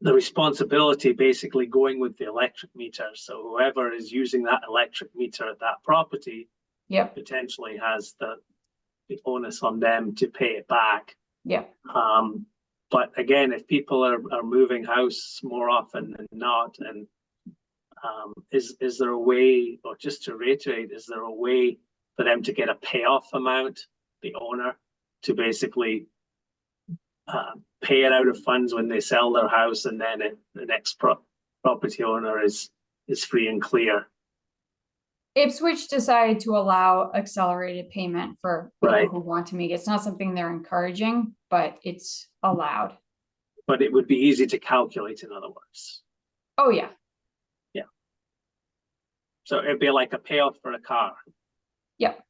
the responsibility basically going with the electric meter. So whoever is using that electric meter at that property potentially has the onus on them to pay it back. But again, if people are moving house more often than not, and is there a way, or just to reiterate, is there a way for them to get a payoff amount, the owner, to basically pay it out of funds when they sell their house, and then the next property owner is free and clear? Ipswich decided to allow accelerated payment for people who want to make it. It's not something they're encouraging, but it's allowed. But it would be easy to calculate, in other words. Oh, yeah. Yeah. So it'd be like a payoff for a car. Yep.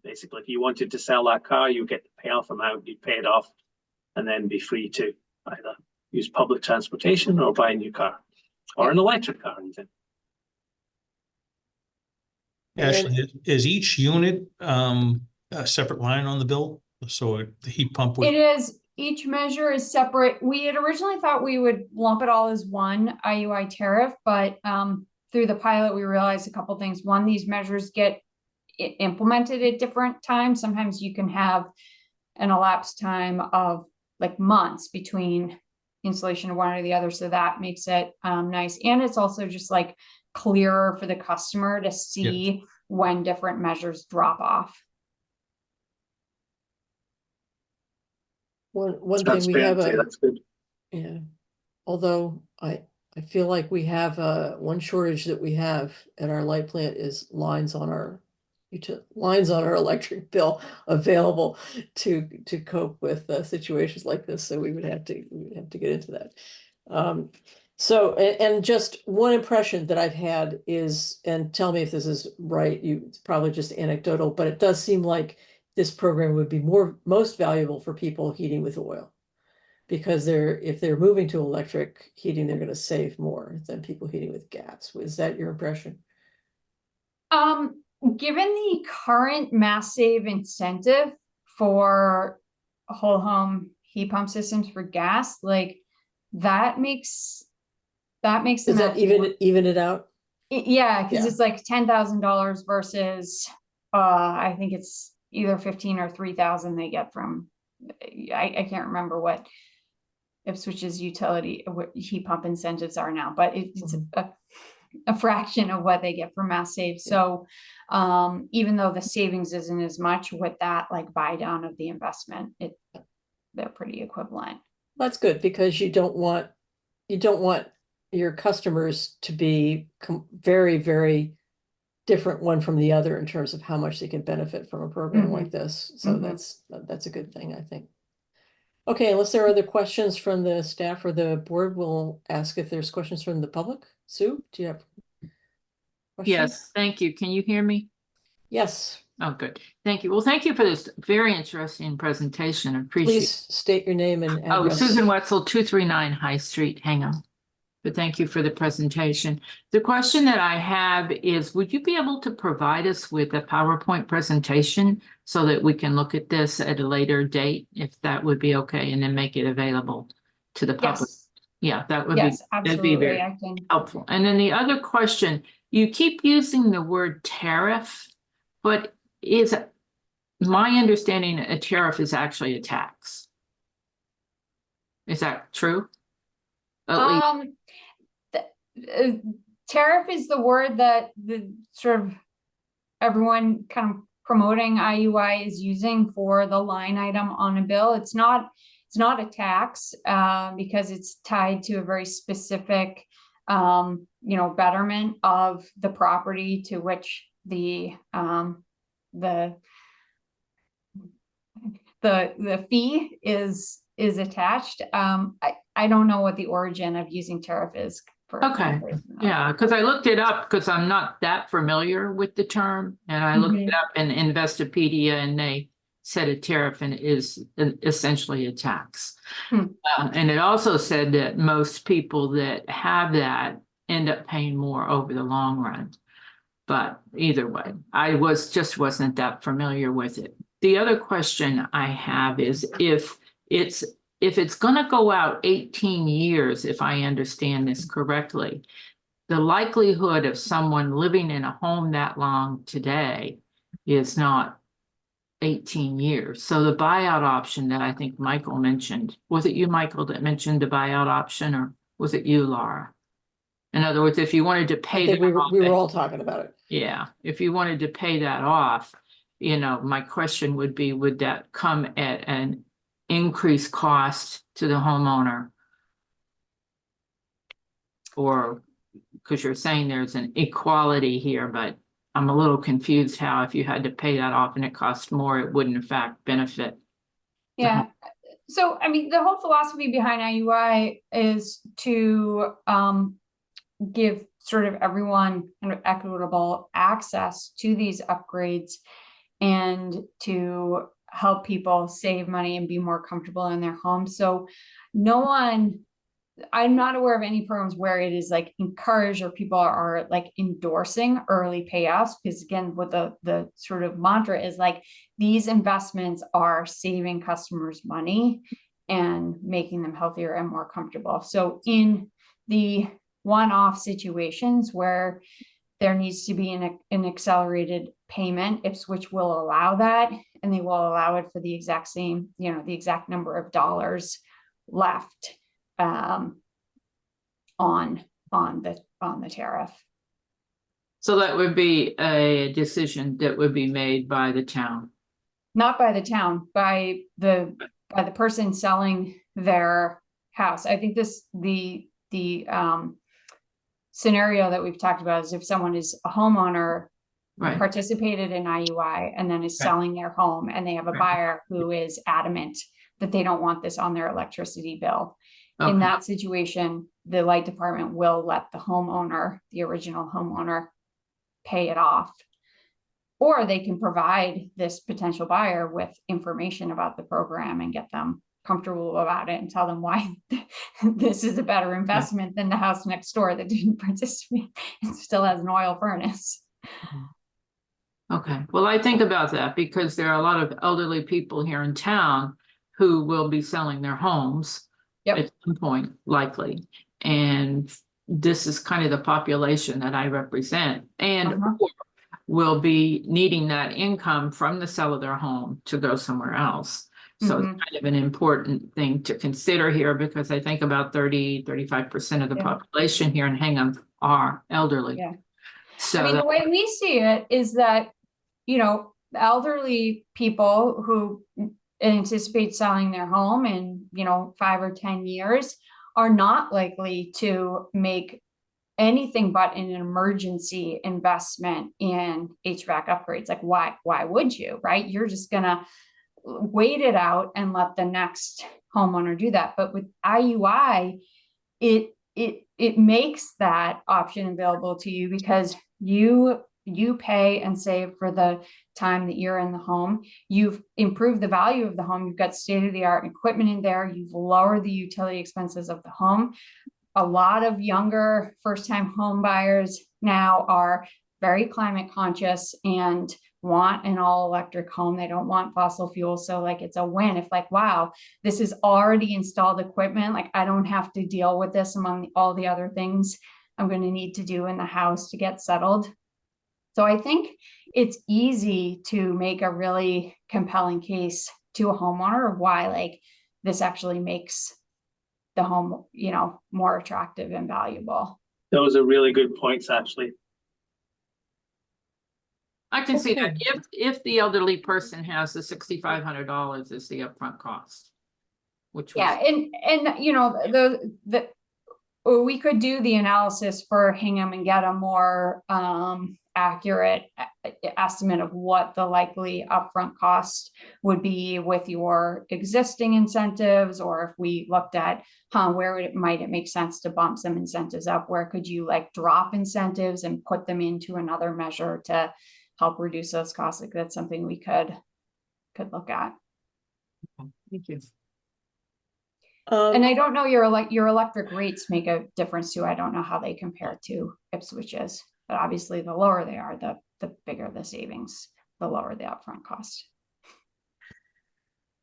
Basically, if you wanted to sell that car, you get the payoff amount, you pay it off, and then be free to either use public transportation or buy a new car, or an electric car even. Ashley, is each unit a separate line on the bill? So the heat pump would... It is. Each measure is separate. We had originally thought we would lump it all as one IUI tariff, but through the pilot, we realized a couple things. One, these measures get implemented at different times. Sometimes you can have an elapsed time of like months between installation of one or the other. So that makes it nice. And it's also just like clearer for the customer to see when different measures drop off. One thing we have that's good. yeah. Although I I feel like we have, one shortage that we have at our light plant is lines on our lines on our electric bill available to cope with situations like this. So we would have to get into that. So, and just one impression that I've had is, and tell me if this is right, it's probably just anecdotal, but it does seem like this program would be most valuable for people heating with oil. Because if they're moving to electric heating, they're gonna save more than people heating with gas. Is that your impression? Given the current Mass Save incentive for whole home heat pump systems for gas, like that makes the Does that math work. even it out? Yeah, because Yeah. it's like $10,000 versus I think it's either 15 or 3,000 they get from I can't remember what Ipswich's utility heat pump incentives are now, but it's a fraction of what they get from Mass Save. So even though the savings isn't as much with that like buy down of the investment, they're pretty equivalent. That's good, because you don't want your customers to be very, very different one from the other in terms of how much they can benefit from a program like this. So that's a good thing, I think. Okay, unless there are other questions from the staff or the board, we'll ask if there's questions from the public. Sue, do you have questions? Yes, thank you. Can you hear me? Yes. Oh, good. Thank you. Well, thank you for this very interesting presentation. I appreciate it. Please state your name and Oh, address. Susan Wetzel, 239 High Street, Hingham. But thank you for the presentation. The question that I have is, would you be able to provide us with a PowerPoint presentation so that we can look at this at a later date, if that would be okay, and then make it available to the public? Yes. Yeah, that would Yes, be, absolutely. that'd be very I can. helpful. And then the other question, you keep using the word tariff, but is my understanding a tariff is actually a tax? Is that true? Tariff is the word that the sort of everyone kind of promoting IUI is using for the line item on a bill. It's not a tax because it's tied to a very specific betterment of the property to which the fee is attached. I don't know what the origin of using tariff is. Okay, yeah, because I looked it up because I'm not that familiar with the term, and I looked it up in Investopedia, and they said a tariff and is essentially a tax. And it also said that most people that have that end up paying more over the long run. But either way, I wasn't that familiar with it. The other question I have is if it's going to go out 18 years, if I understand this correctly, the likelihood of someone living in a home that long today is not 18 years. So the buyout option that I think Michael mentioned, was it you, Michael, that mentioned the buyout option, or was it you, Laura? In other words, if you wanted to pay that off, we were all talking about it. Yeah, if you wanted to pay that off, my question would be, would that come at an increased cost to the homeowner? Or, because you're saying there's an equality here, but I'm a little confused how if you had to pay that off and it cost more, it wouldn't in fact benefit. Yeah. So, I mean, the whole philosophy behind IUI is to give sort of everyone kind of equitable access to these upgrades and to help people save money and be more comfortable in their homes. So I'm not aware of any programs where it is like encouraged or people are like endorsing early payoffs, because again, what the sort of mantra is like, these investments are saving customers money and making them healthier and more comfortable. So in the one-off situations where there needs to be an accelerated payment, Ipswich will allow that, and they will allow it for the exact same, the exact number of dollars left on the tariff. So that would be a decision that would be made by the town. Not by the town, by the person selling their house. I think scenario that we've talked about is if someone is a homeowner, Right. participated in IUI, and then is Right. selling their home, and they have a Right. buyer who is adamant that they don't want this on their electricity bill. In Okay. that situation, the light department will let the homeowner, the original homeowner, pay it off. Or they can provide this potential buyer with information about the program and get them comfortable about it and tell them why this is a better investment than the house next door that didn't participate and still has an oil furnace. Okay, well, I think about that because there are a lot of elderly people here in town who will be selling their homes Yep. at some point, likely. And this is kind of the population that I represent, and or will be needing that income from the sale of their home to go somewhere else. So it's kind of an important thing to consider here, because I think about 35% of the population here in Hingham are elderly. Yeah. So I mean, the way we see it is that, you know, elderly people who anticipate selling their home in, you know, 5 or 10 years are not likely to make anything but an emergency investment in HVAC upgrades. Like, why would you, right? You're just gonna wait it out and let the next homeowner do that. But with IUI, it makes that option available to you, because you pay and save for the time that you're in the home. You've improved the value of the home. You've got state-of-the-art equipment in there. You've lowered the utility expenses of the home. A lot of younger first-time home buyers now are very climate conscious and want an all-electric home. They don't want fossil fuels. So like, it's a win. If like, wow, this is already installed equipment, like I don't have to deal with this among all the other things I'm going to need to do in the house to get settled. So I think it's easy to make a really compelling case to a homeowner of why like this actually makes the home, you know, more attractive and valuable. Those are really good points, actually. I can see that if the elderly person has the $6,500 as the upfront cost, which was and you know, the we could do the analysis for Hingham and get a more accurate estimate of what the likely upfront cost would be with your existing incentives, or if we looked at where it might make sense to bump some incentives up, where could you like drop incentives and put them into another measure to help reduce those costs. Like that's something we could look at. Thank you. And I don't know, your electric rates make a difference too. I don't know how they compare to Ipswich's, but obviously the lower they are, the bigger the savings, the lower the upfront cost.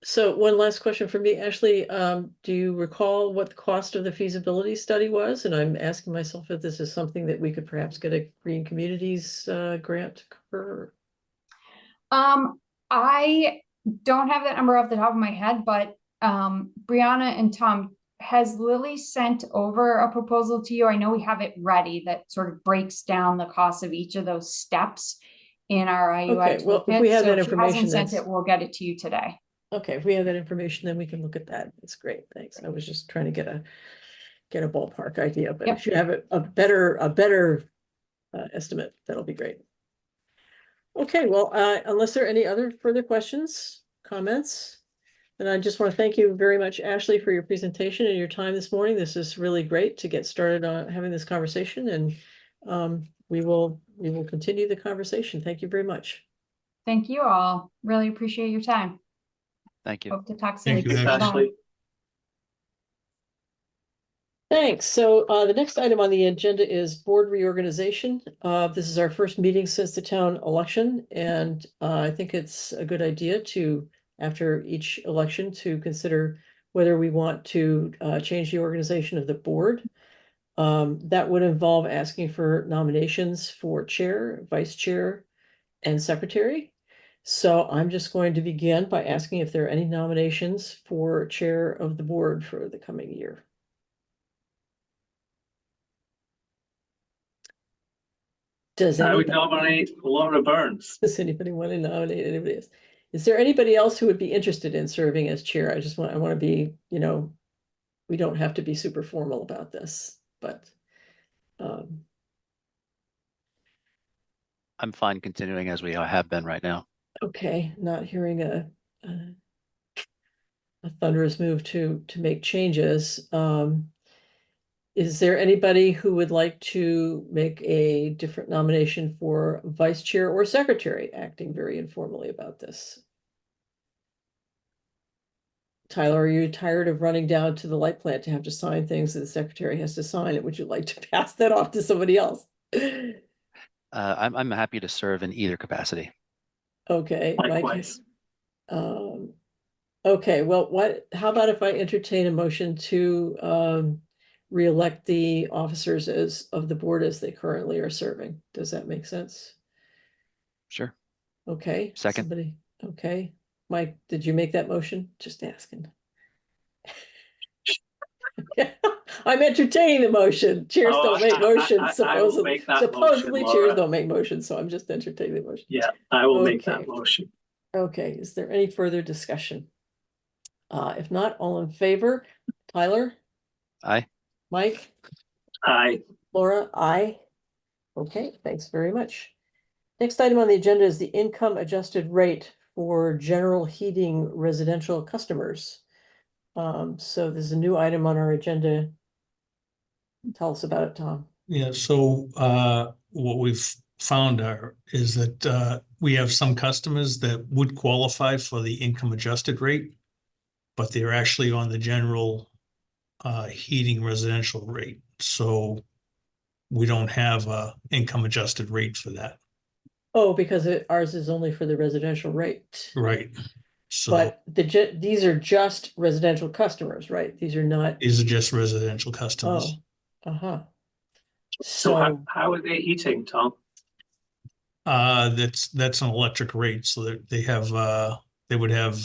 So one last question for me, Ashley. Do you recall what the cost of the feasibility study was? And I'm asking myself if this is something that we could perhaps get a Green Communities grant to cover. I don't have that number off the top of my head, but Brianna and Tom, has Lily sent over a proposal to you? I know we have it ready that sort of breaks down the cost of each of those steps in our IUI Okay, well, if toolkit. we have So that if she information, hasn't sent it, we'll get it to you today. Okay, if we have that information, then we can look at that. That's great. Thanks. I was just trying to get a ballpark idea, but if you have a better estimate, that'll be great. Okay, well, unless there are any other further questions, comments, then I just want to thank you very much, Ashley, for your presentation and your time this morning. This is really great to get started on having this conversation, and we will continue the conversation. Thank you very much. Thank you all. Really appreciate your time. Thank you. Hope to talk soon. Thank you, Thanks, Ashley. Thanks. So the next item on the agenda is board reorganization. This is our first meeting since the town election, and I think it's a good idea to, after each election, to consider whether we want to change the organization of the board. That would involve asking for nominations for chair, vice chair, and secretary. So I'm just going to begin by asking if there are any nominations for chair of the board for the coming year. I would nominate Laura Burns. Does anybody want to nominate anybody else? Is there anybody else who would be interested in serving as chair? I want to be, we don't have to be super formal about this, but I'm fine continuing as we have been right now. Okay, not hearing a thunderous move to make changes. Is there anybody who would like to make a different nomination for vice chair or secretary, acting very informally about this? Tyler, are you tired of running down to the light plant to have to sign things that the secretary has to sign? And would you like to pass that off to somebody else? I'm happy to serve in either capacity. Okay, Mike. Likewise. Okay, well, how about if I entertain a motion to re-elect the officers of the board as they currently are serving? Does that make sense? Sure. Okay. Second. Somebody, okay. Mike, did you make that motion? Just asking. I'm entertaining the motion. Chairs Oh, don't make motions, I will make that supposedly motion, chairs Laura. don't make motions, so I'm just entertaining the motion. Yeah, I will make Okay. that motion. Okay, is there any further discussion? If not, all in favor, Tyler, Aye. Mike, Aye. Laura, aye. Okay, thanks very much. Next item on the agenda is the income adjusted rate for general heating residential customers. So there's a new item on our agenda. Tell us about it, Tom. Yeah, so what we've found is that we have some customers that would qualify for the income adjusted rate, but they're actually on the general heating residential rate. So we don't have a income adjusted rate for that. Oh, because ours is only for the residential rate. Right. So But these are just residential customers, right? These are not, these are just residential customers. oh, uh-huh. So So, how are they heating, Tom? That's an electric rate, so that they would have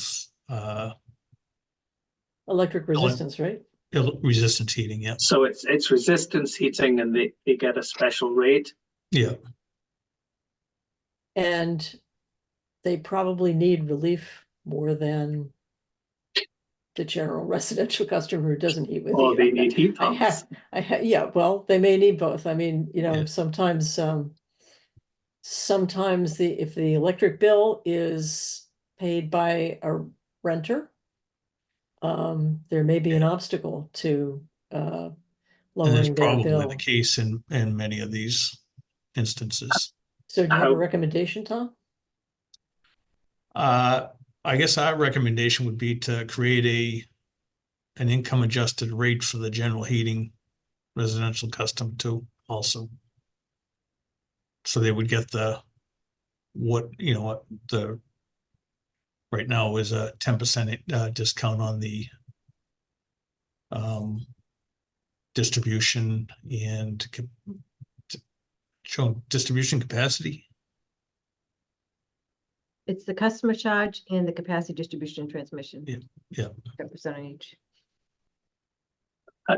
electric resistance, right? resistance heating, yeah. So it's resistance heating and they get a special rate. Yeah. And they probably need relief more than the general residential customer who doesn't heat with Or heat. they need heat pumps. Yeah, well, they may need both. I mean, Yeah. sometimes if the electric bill is paid by a renter, there may be an obstacle to And that's lowering their probably bill. the case in many of these instances. So do you have a How- recommendation, Tom? I guess our recommendation would be to create an income adjusted rate for the general heating residential custom too also. So they would get what the right now is a 10% discount on the distribution and showing distribution capacity. It's the customer charge and the capacity distribution and transmission. Yeah. 10% on each.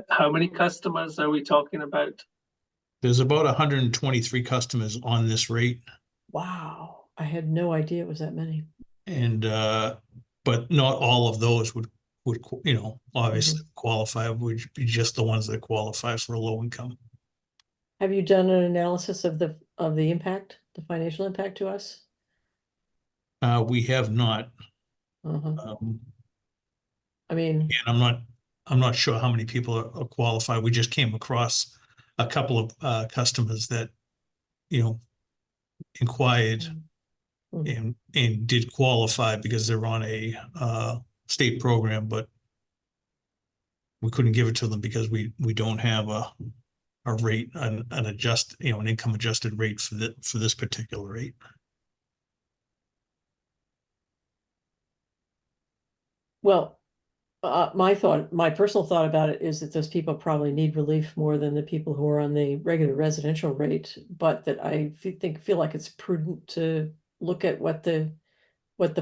How many customers are we talking about? There's about 123 customers on this rate. Wow, I had no idea it was that many. And but not all of those would obviously qualify, would be just the ones that qualify for a low income. Have you done an analysis of the impact, the financial impact to us? We have not. I mean, And I'm not sure how many people are qualified. We just came across a couple of customers that inquired and did qualify because they're on a state program, but we couldn't give it to them because we don't have a rate, an income adjusted rate for this particular rate. well, my personal thought about it is that those people probably need relief more than the people who are on the regular residential rate, but that I feel like it's prudent to look at what the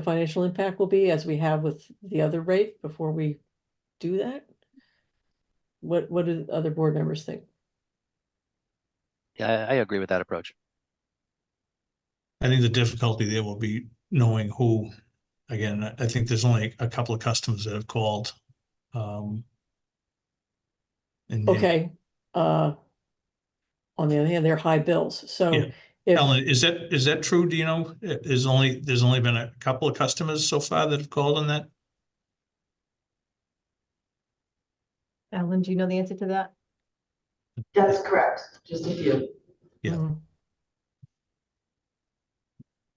financial impact will be, as we have with the other rate, before we do that. What do other board members think? Yeah, I agree with that approach. I think the difficulty there will be knowing who. Again, I think there's only a couple of customers that have called. Okay. on the other hand, they're high bills. So Yeah. if, Ellen, is that true? Do you know? There's only been a couple of customers so far that have called on that? Ellen, do you know the answer to that? That's correct, just a few. Yeah. Mhm.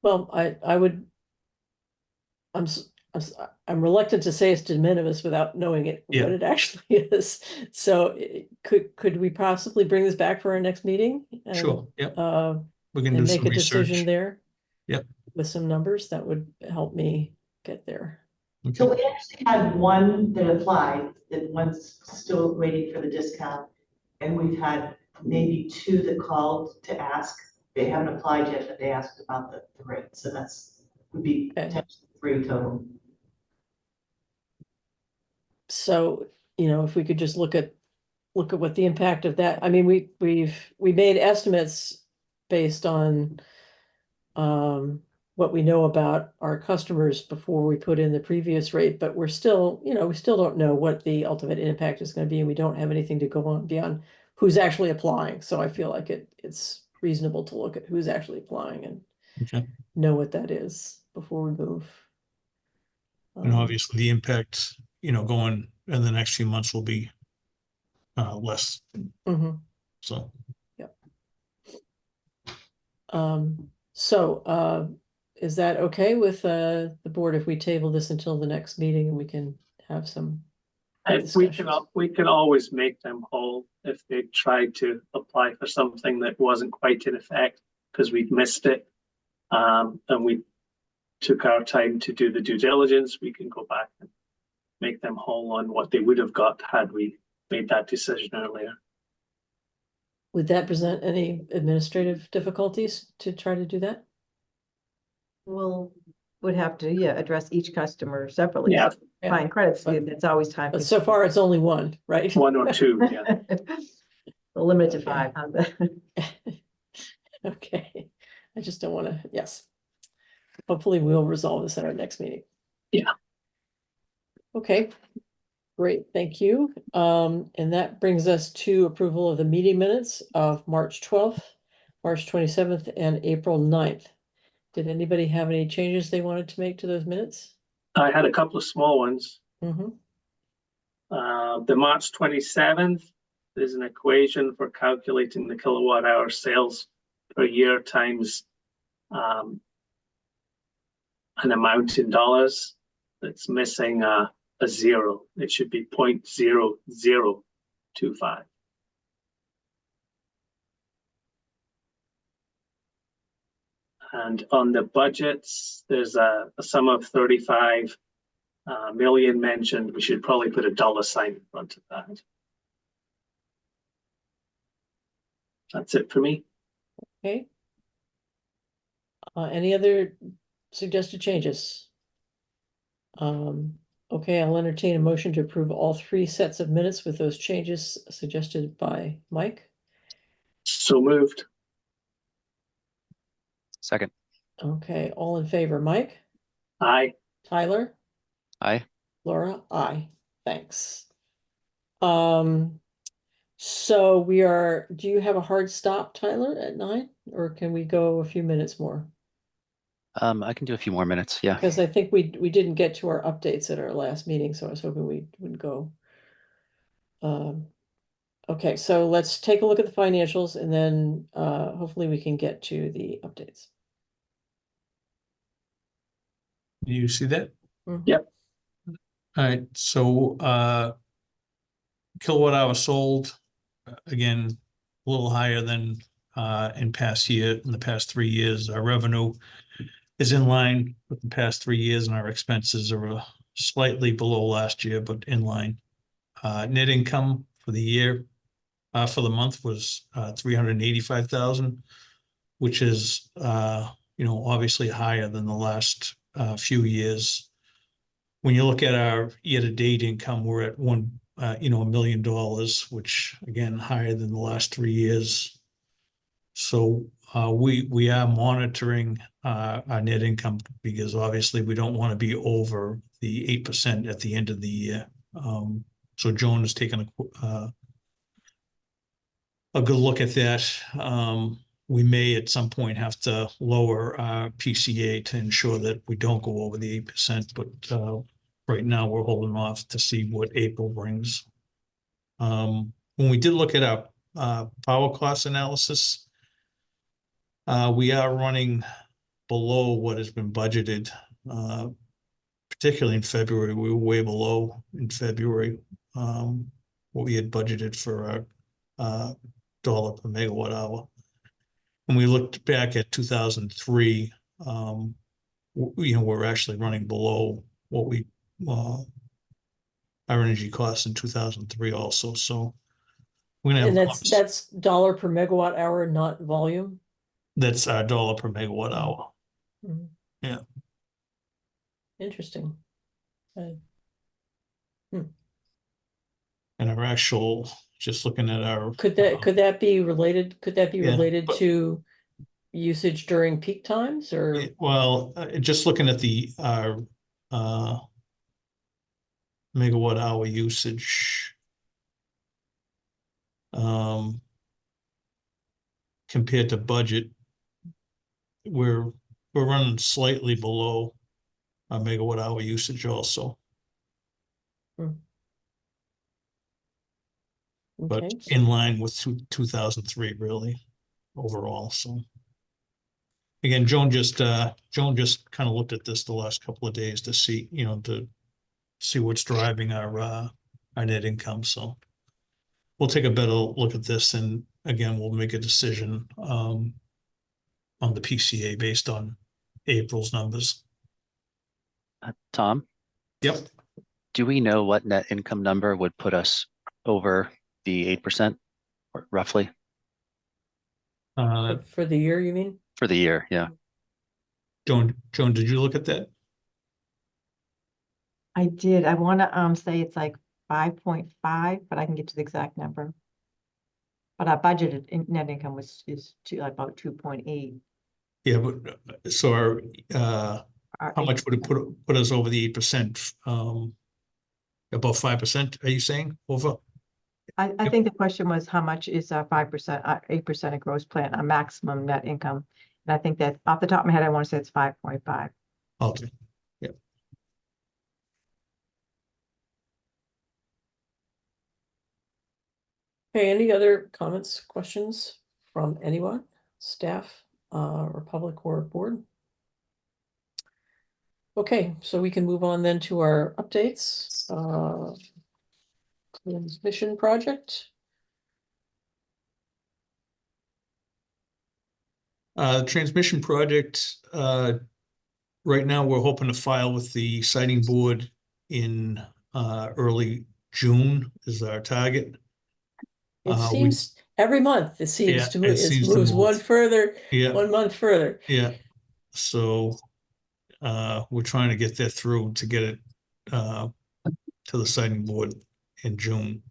Well, I would, I'm reluctant to say it's de minimis without knowing it, Yeah. what it actually is. So could we possibly bring this back for our next meeting? And, Sure. Yep. Uh, We can do and make some a decision research. there? Yep. With some numbers, that would help me get there. So Okay. we actually had one that applied, that one's still waiting for the discount. And we've had maybe 2 that called to ask. They haven't applied yet, but they asked about the rate. So would be Okay. potentially 3 total. So, if we could just look at what the impact of that, I mean, we made estimates based on what we know about our customers before we put in the previous rate, but we're still, we still don't know what the ultimate impact is going to be, and we don't have anything to go on beyond who's actually applying. So I feel like it's reasonable to look at who's actually applying and Okay. know what that is before we move. And obviously the impact, going in the next few months will be less. Mhm. So. Yep. So is that okay with the board if we table this until the next meeting and we can have some And discussions? we can always make them whole if they tried to apply for something that wasn't quite in effect because we'd missed it. And we took our time to do the due diligence. We can go back and make them whole on what they would have got had we made that decision earlier. Would that present any administrative difficulties to try to do that? We'll, would have to, address each customer separately. Yeah. So Fine credits, But- that's always time. But so far, it's only one, right? 1 or 2, yeah. We'll limit it to Okay. 5. How's that? Okay, I just don't want to, yes. Hopefully we'll resolve this at our next meeting. Yeah. Okay, great, thank you. And that brings us to approval of the meeting minutes of March 12th, March 27th, and April 9th. Did anybody have any changes they wanted to make to those minutes? I had a couple of small ones. Mm-hmm. The March 27th, there's an equation for calculating the kilowatt hour sales per year times an amount in dollars that's missing a 0. It should be 0.0025. And on the budgets, there's a sum of 35 million mentioned. We should probably put a $ in front of that. That's it for me. Okay. Any other suggested changes? Okay, I'll entertain a motion to approve all 3 sets of minutes with those changes suggested by Mike. So moved. Second. Okay, all in favor, Mike? Aye. Tyler? Aye. Laura? Aye. Thanks. So do you have a hard stop, Tyler, at 9? Or can we go a few minutes more? I can do a few more minutes. Yeah. Because I think we didn't get to our updates at our last meeting, so I was hoping we would go. Okay, so let's take a look at the financials and then hopefully we can get to the updates. You see that? Mhm. Yep. All right, so kilowatt hour sold, again, a little higher than in the past 3 years. Our revenue is in line with the past 3 years, and our expenses are slightly below last year, but in line. Net income for the year, for the month was 385,000, which is obviously higher than the last few years. When you look at our year-to-date income, we're at $1 million, which again higher than the last 3 years. So we are monitoring our net income because obviously we don't want to be over the 8% at the end of the year. So Joan has taken a good look at that. We may at some point have to lower our PCA to ensure that we don't go over the 8%, but right now we're holding off to see what April brings. When we did look at our power cost analysis, we are running below what has been budgeted, particularly in February. We were way below in February what we had budgeted for our dollar per megawatt hour. When we looked back at 2003, we're actually running below what we our energy costs in 2003 also. So we're gonna And have that's dollar per megawatt hour, not volume. that's our dollar per megawatt hour. Mhm. Yeah. Interesting. And our actual, just looking at our Could that be related? Could that be Yeah, related but- to usage during peak times or? well, just looking at the megawatt hour usage compared to budget, we're running slightly below our megawatt hour usage also. But Okay. in line with 2003 really overall. So again, Joan just kind of looked at this the last couple of days to see, to see what's driving our net income. So we'll take a better look at this, and again, we'll make a decision on the PCA based on April's numbers. Tom, Yep. do we know what net income number would put us over the 8% or roughly For the year, you mean? for the year? Yeah. Joan, did you look at that? I did. I want to say it's like 5.5, but I can get to the exact number. But our budgeted net income is about 2.8. Yeah, but so our how much would it put us over the 8%? About 5%, are you saying over? I think the question was how much is 5%, 8% of gross plant, a maximum net income? And I think that off the top of my head, I want to say it's 5.5. Okay. Yeah. Okay, any other comments, questions from anyone, staff, or public or board? Okay, so we can move on then to our updates. Transmission project. Transmission project, right now, we're hoping to file with the siting board in early June is our target. It seems every month it seems to move, it moves one further, Yeah, 1 month further. yeah. So we're trying to get that through to get it to the siting board in June.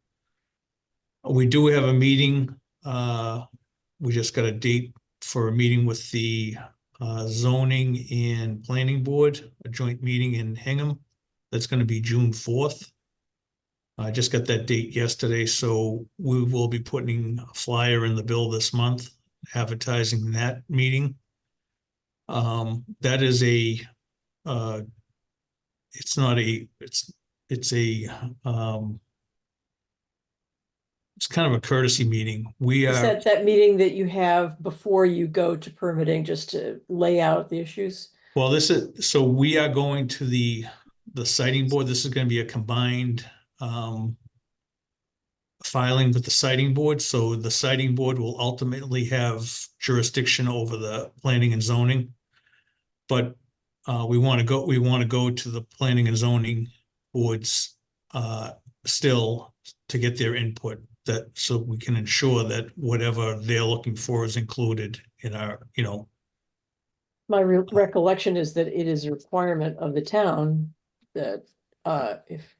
We do have a meeting. We just got a date for a meeting with the zoning and planning board, a joint meeting in Hingham. That's going to be June 4th. I just got that date yesterday, so we will be putting a flyer in the bill this month, advertising that meeting. That is it's kind of a courtesy meeting. Is that meeting that you have before you go to permitting, just to lay out the issues? Well, so we are going to the siting board. This is going to be a combined filing with the siting board. So the siting board will ultimately have jurisdiction over the planning and zoning. But we want to go to the planning and zoning boards still to get their input, so we can ensure that whatever they're looking for is included in our, My recollection is that it is a requirement of the town that if,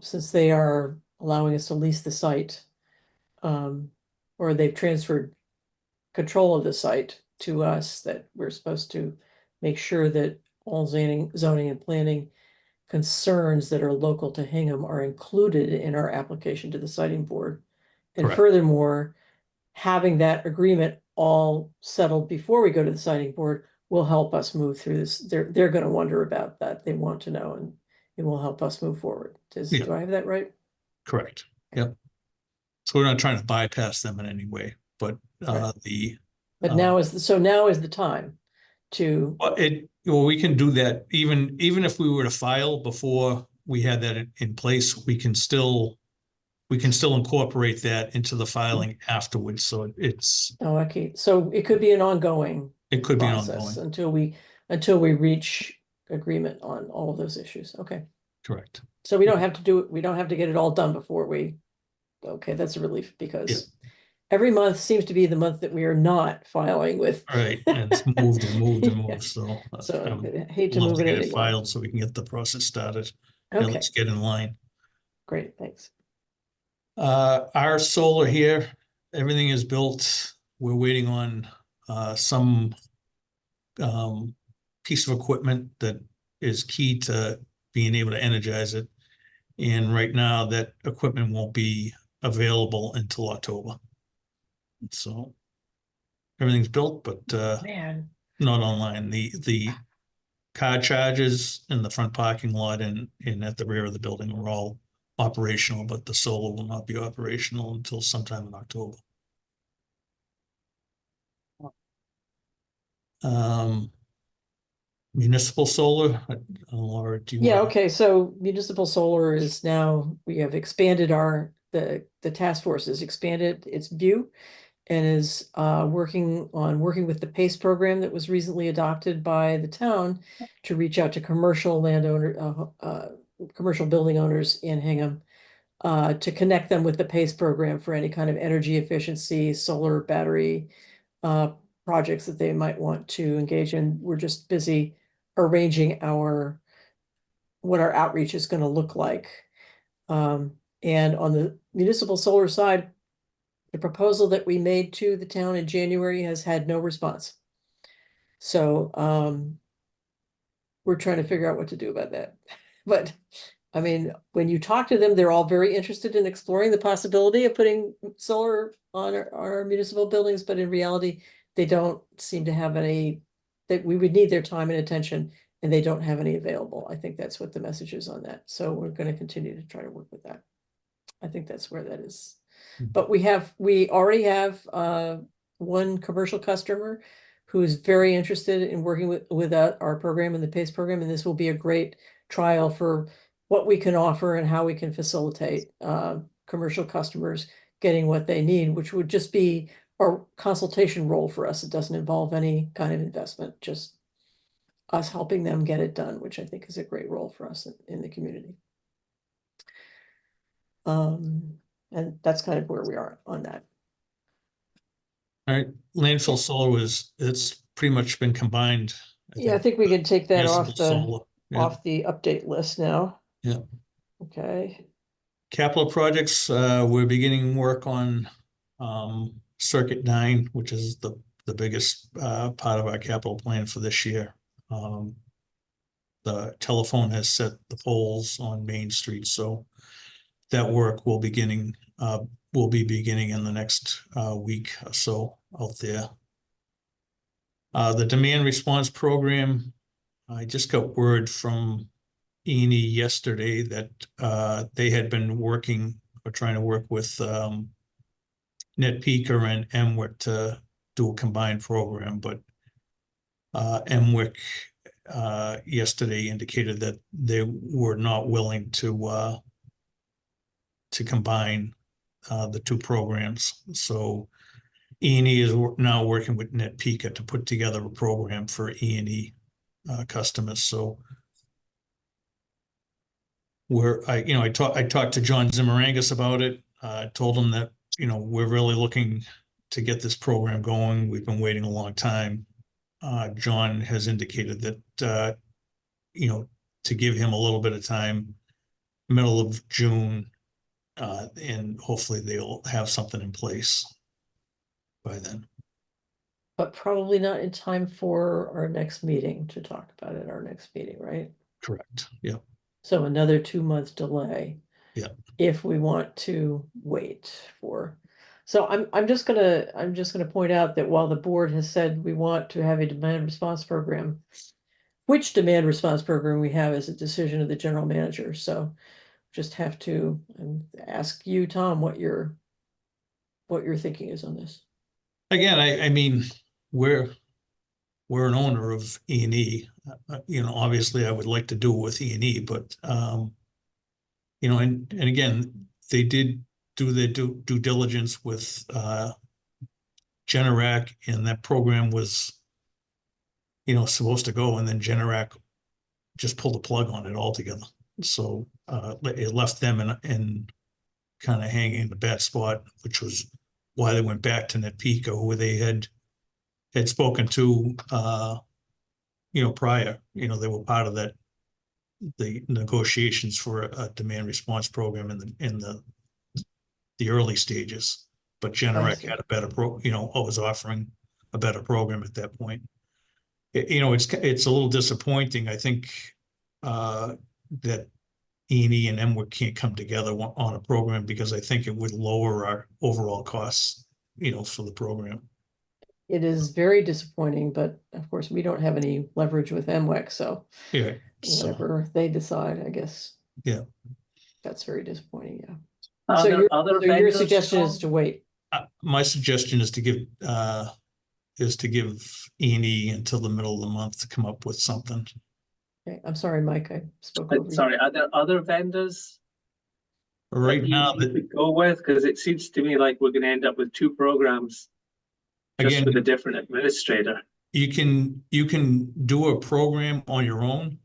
since they are allowing us to lease the site, or they've transferred control of the site to us, that we're supposed to make sure that all zoning and planning concerns that are local to Hingham are included in our application to the siting board. And Correct. furthermore, having that agreement all settled before we go to the signing board will help us move through this. They're going to wonder about that. They want to know, and it will help us move forward. Yeah. Do I have that right? Correct. Yep. So we're not trying to bypass them in any way, but Right. the But now is the time to, well, we can do that even if we were to file before we had that in place, we can still incorporate that into the filing afterwards. So it's oh, okay. So it could be an ongoing it could be process ongoing. until we reach agreement on all of those issues. Okay. Correct. So we don't have to do it. We don't have to get it all done before we, okay, that's a relief because every month seems to be the month that we are not filing with. Right. And it's moved and moved and moved. Yeah. So, So I I hate to love move it get it anymore. filed so we can get the process started. And Okay, let's get in line. great, thanks. Our solar here, everything is built. We're waiting on some piece of equipment that is key to being able to energize it. And right now that equipment won't be available until October. So everything's built, but Man, not online. The car chargers in the front parking lot and at the rear of the building are all operational, but the solar will not be operational until sometime in October. Municipal solar, Laura, do you yeah, want? okay, so municipal solar is now, we have expanded the task force has expanded its view and is working with the PACE program that was recently adopted by the town to reach out to commercial commercial building owners in Hingham to connect them with the PACE program for any kind of energy efficiency, solar battery projects that they might want to engage in. We're just busy arranging what our outreach is going to look like. And on the municipal solar side, the proposal that we made to the town in January has had no response. So we're trying to figure out what to do about that. But I mean, when you talk to them, they're all very interested in exploring the possibility of putting solar on our municipal buildings, but in reality, they don't seem to have any, that we would need their time and attention, and they don't have any available. I think that's what the message is on that. So we're going to continue to try to work with that. I think that's where that is. But we already have one commercial customer who is very interested in working with our program and the PACE program, and this will be a great trial for what we can offer and how we can facilitate commercial customers getting what they need, which would just be a consultation role for us. It doesn't involve any kind of investment, just us helping them get it done, which I think is a great role for us in the community. And that's kind of where we are on that. All right, landfill solar it's pretty much been combined. Yeah, I think we can take that Municipal off the solar, yeah. off the update list now. Yeah. Okay. Capital projects, we're beginning work on Circuit 9, which is the biggest part of our capital plan for this year. The telephone has set the poles on Main Street, so that work will be beginning in the next week or so out there. The demand response program, I just got word from E&E yesterday that they had been working or trying to work with NetPeaker and MWIC to do a combined program, but MWIC yesterday indicated that they were not willing to combine the two programs. So E&E is now working with NetPeaker to put together a program for E&E customers. So I talked to John Zimmerangis about it. Told him that, we're really looking to get this program going. We've been waiting a long time. John has indicated that, to give him a little bit of time, middle of June, and hopefully they'll have something in place by then. But probably not in time for our next meeting to talk about it, our next meeting, right? Correct. Yeah. So another 2-month delay. Yeah. If we want to wait for So I'm just gonna point out that while the board has said we want to have a demand response program, which demand response program we have is a decision of the general manager, so just have to ask you, Tom, what your thinking is on this. Again, I mean, we're an owner of E&E. You know, obviously I would like to do it with E&E, but you know, and again, they did do their due diligence with Generac, and that program was, you know, supposed to go, and then Generac just pulled the plug on it altogether. So it left them in kind of hanging in a bad spot, which was why they went back to Netpeco, who they had spoken to you know, prior. You know, they were part of that, the negotiations for a demand response program in the early stages. But Generac had a better you know, was offering a better program at that point. You know, it's a little disappointing. I think that E&E and MWIC can't come together on a program, because I think it would lower our overall costs, you know, for the program. It is very disappointing, but of course, we don't have any leverage with MWEC, so Yeah. So, whatever they decide, I guess. yeah. That's very disappointing, yeah. Are So there your, other so your vendors, suggestion is Tom? to wait. My suggestion is to give E&E until the middle of the month to come up with something. Okay, I'm sorry, Mike, I spoke over you. Sorry, are there other vendors Right that now, you could go with? Because it seems to me like we're going to end up with two programs just again, with a different administrator. you can do a program on your own,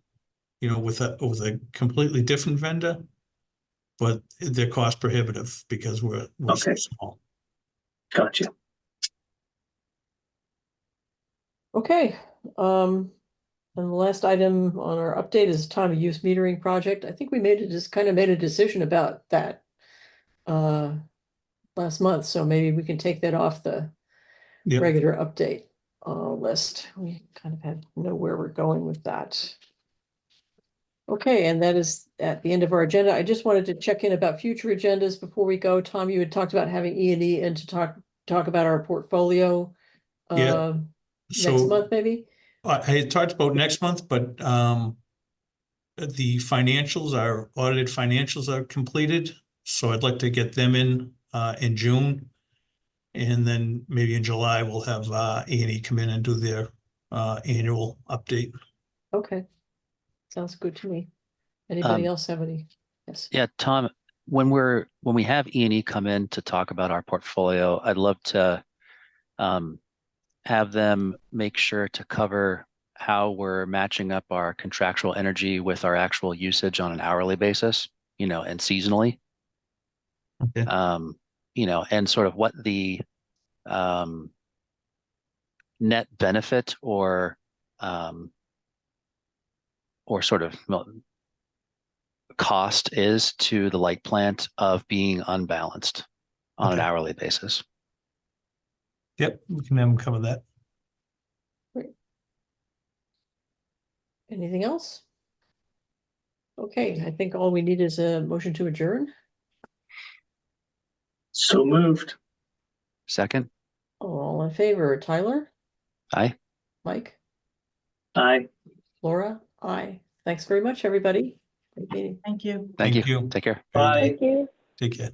you know, with a completely different vendor, but they're cost prohibitive because we're so Okay. small. Gotcha. Okay, and the last item on our update is time of use metering project. I think we made a decision about that last month, so maybe we can take that off the Yep. regular update list. We kind of have know where we're going with that. Okay, and that is at the end of our agenda. I just wanted to check in about future agendas before we go. Tom, you had talked about having E&E and to talk about our portfolio Yeah. next month, maybe? I had talked about next month, but the financials, our audited financials are completed. So I'd like to get them in June. And then maybe in July, we'll have E&E come in and do their annual update. Okay, sounds good to me. Anybody else have any? Yes. Yeah, Tom, when we have E&E come in to talk about our portfolio, I'd love to have them make sure to cover how we're matching up our contractual energy with our actual usage on an hourly basis, you know, and seasonally. Okay. You know, and sort of what the net benefit or sort of cost is to the light plant of being unbalanced on an hourly basis. Yep, we can have them cover that. Great. Anything else? Okay, I think all we need is a motion to adjourn. So moved. Second? All in favor, Tyler? Aye. Mike? Aye. Laura? Aye. Thanks very much, everybody. Great meeting. Thank you. Thank you. you. Take care. Bye. Thank you. Take care.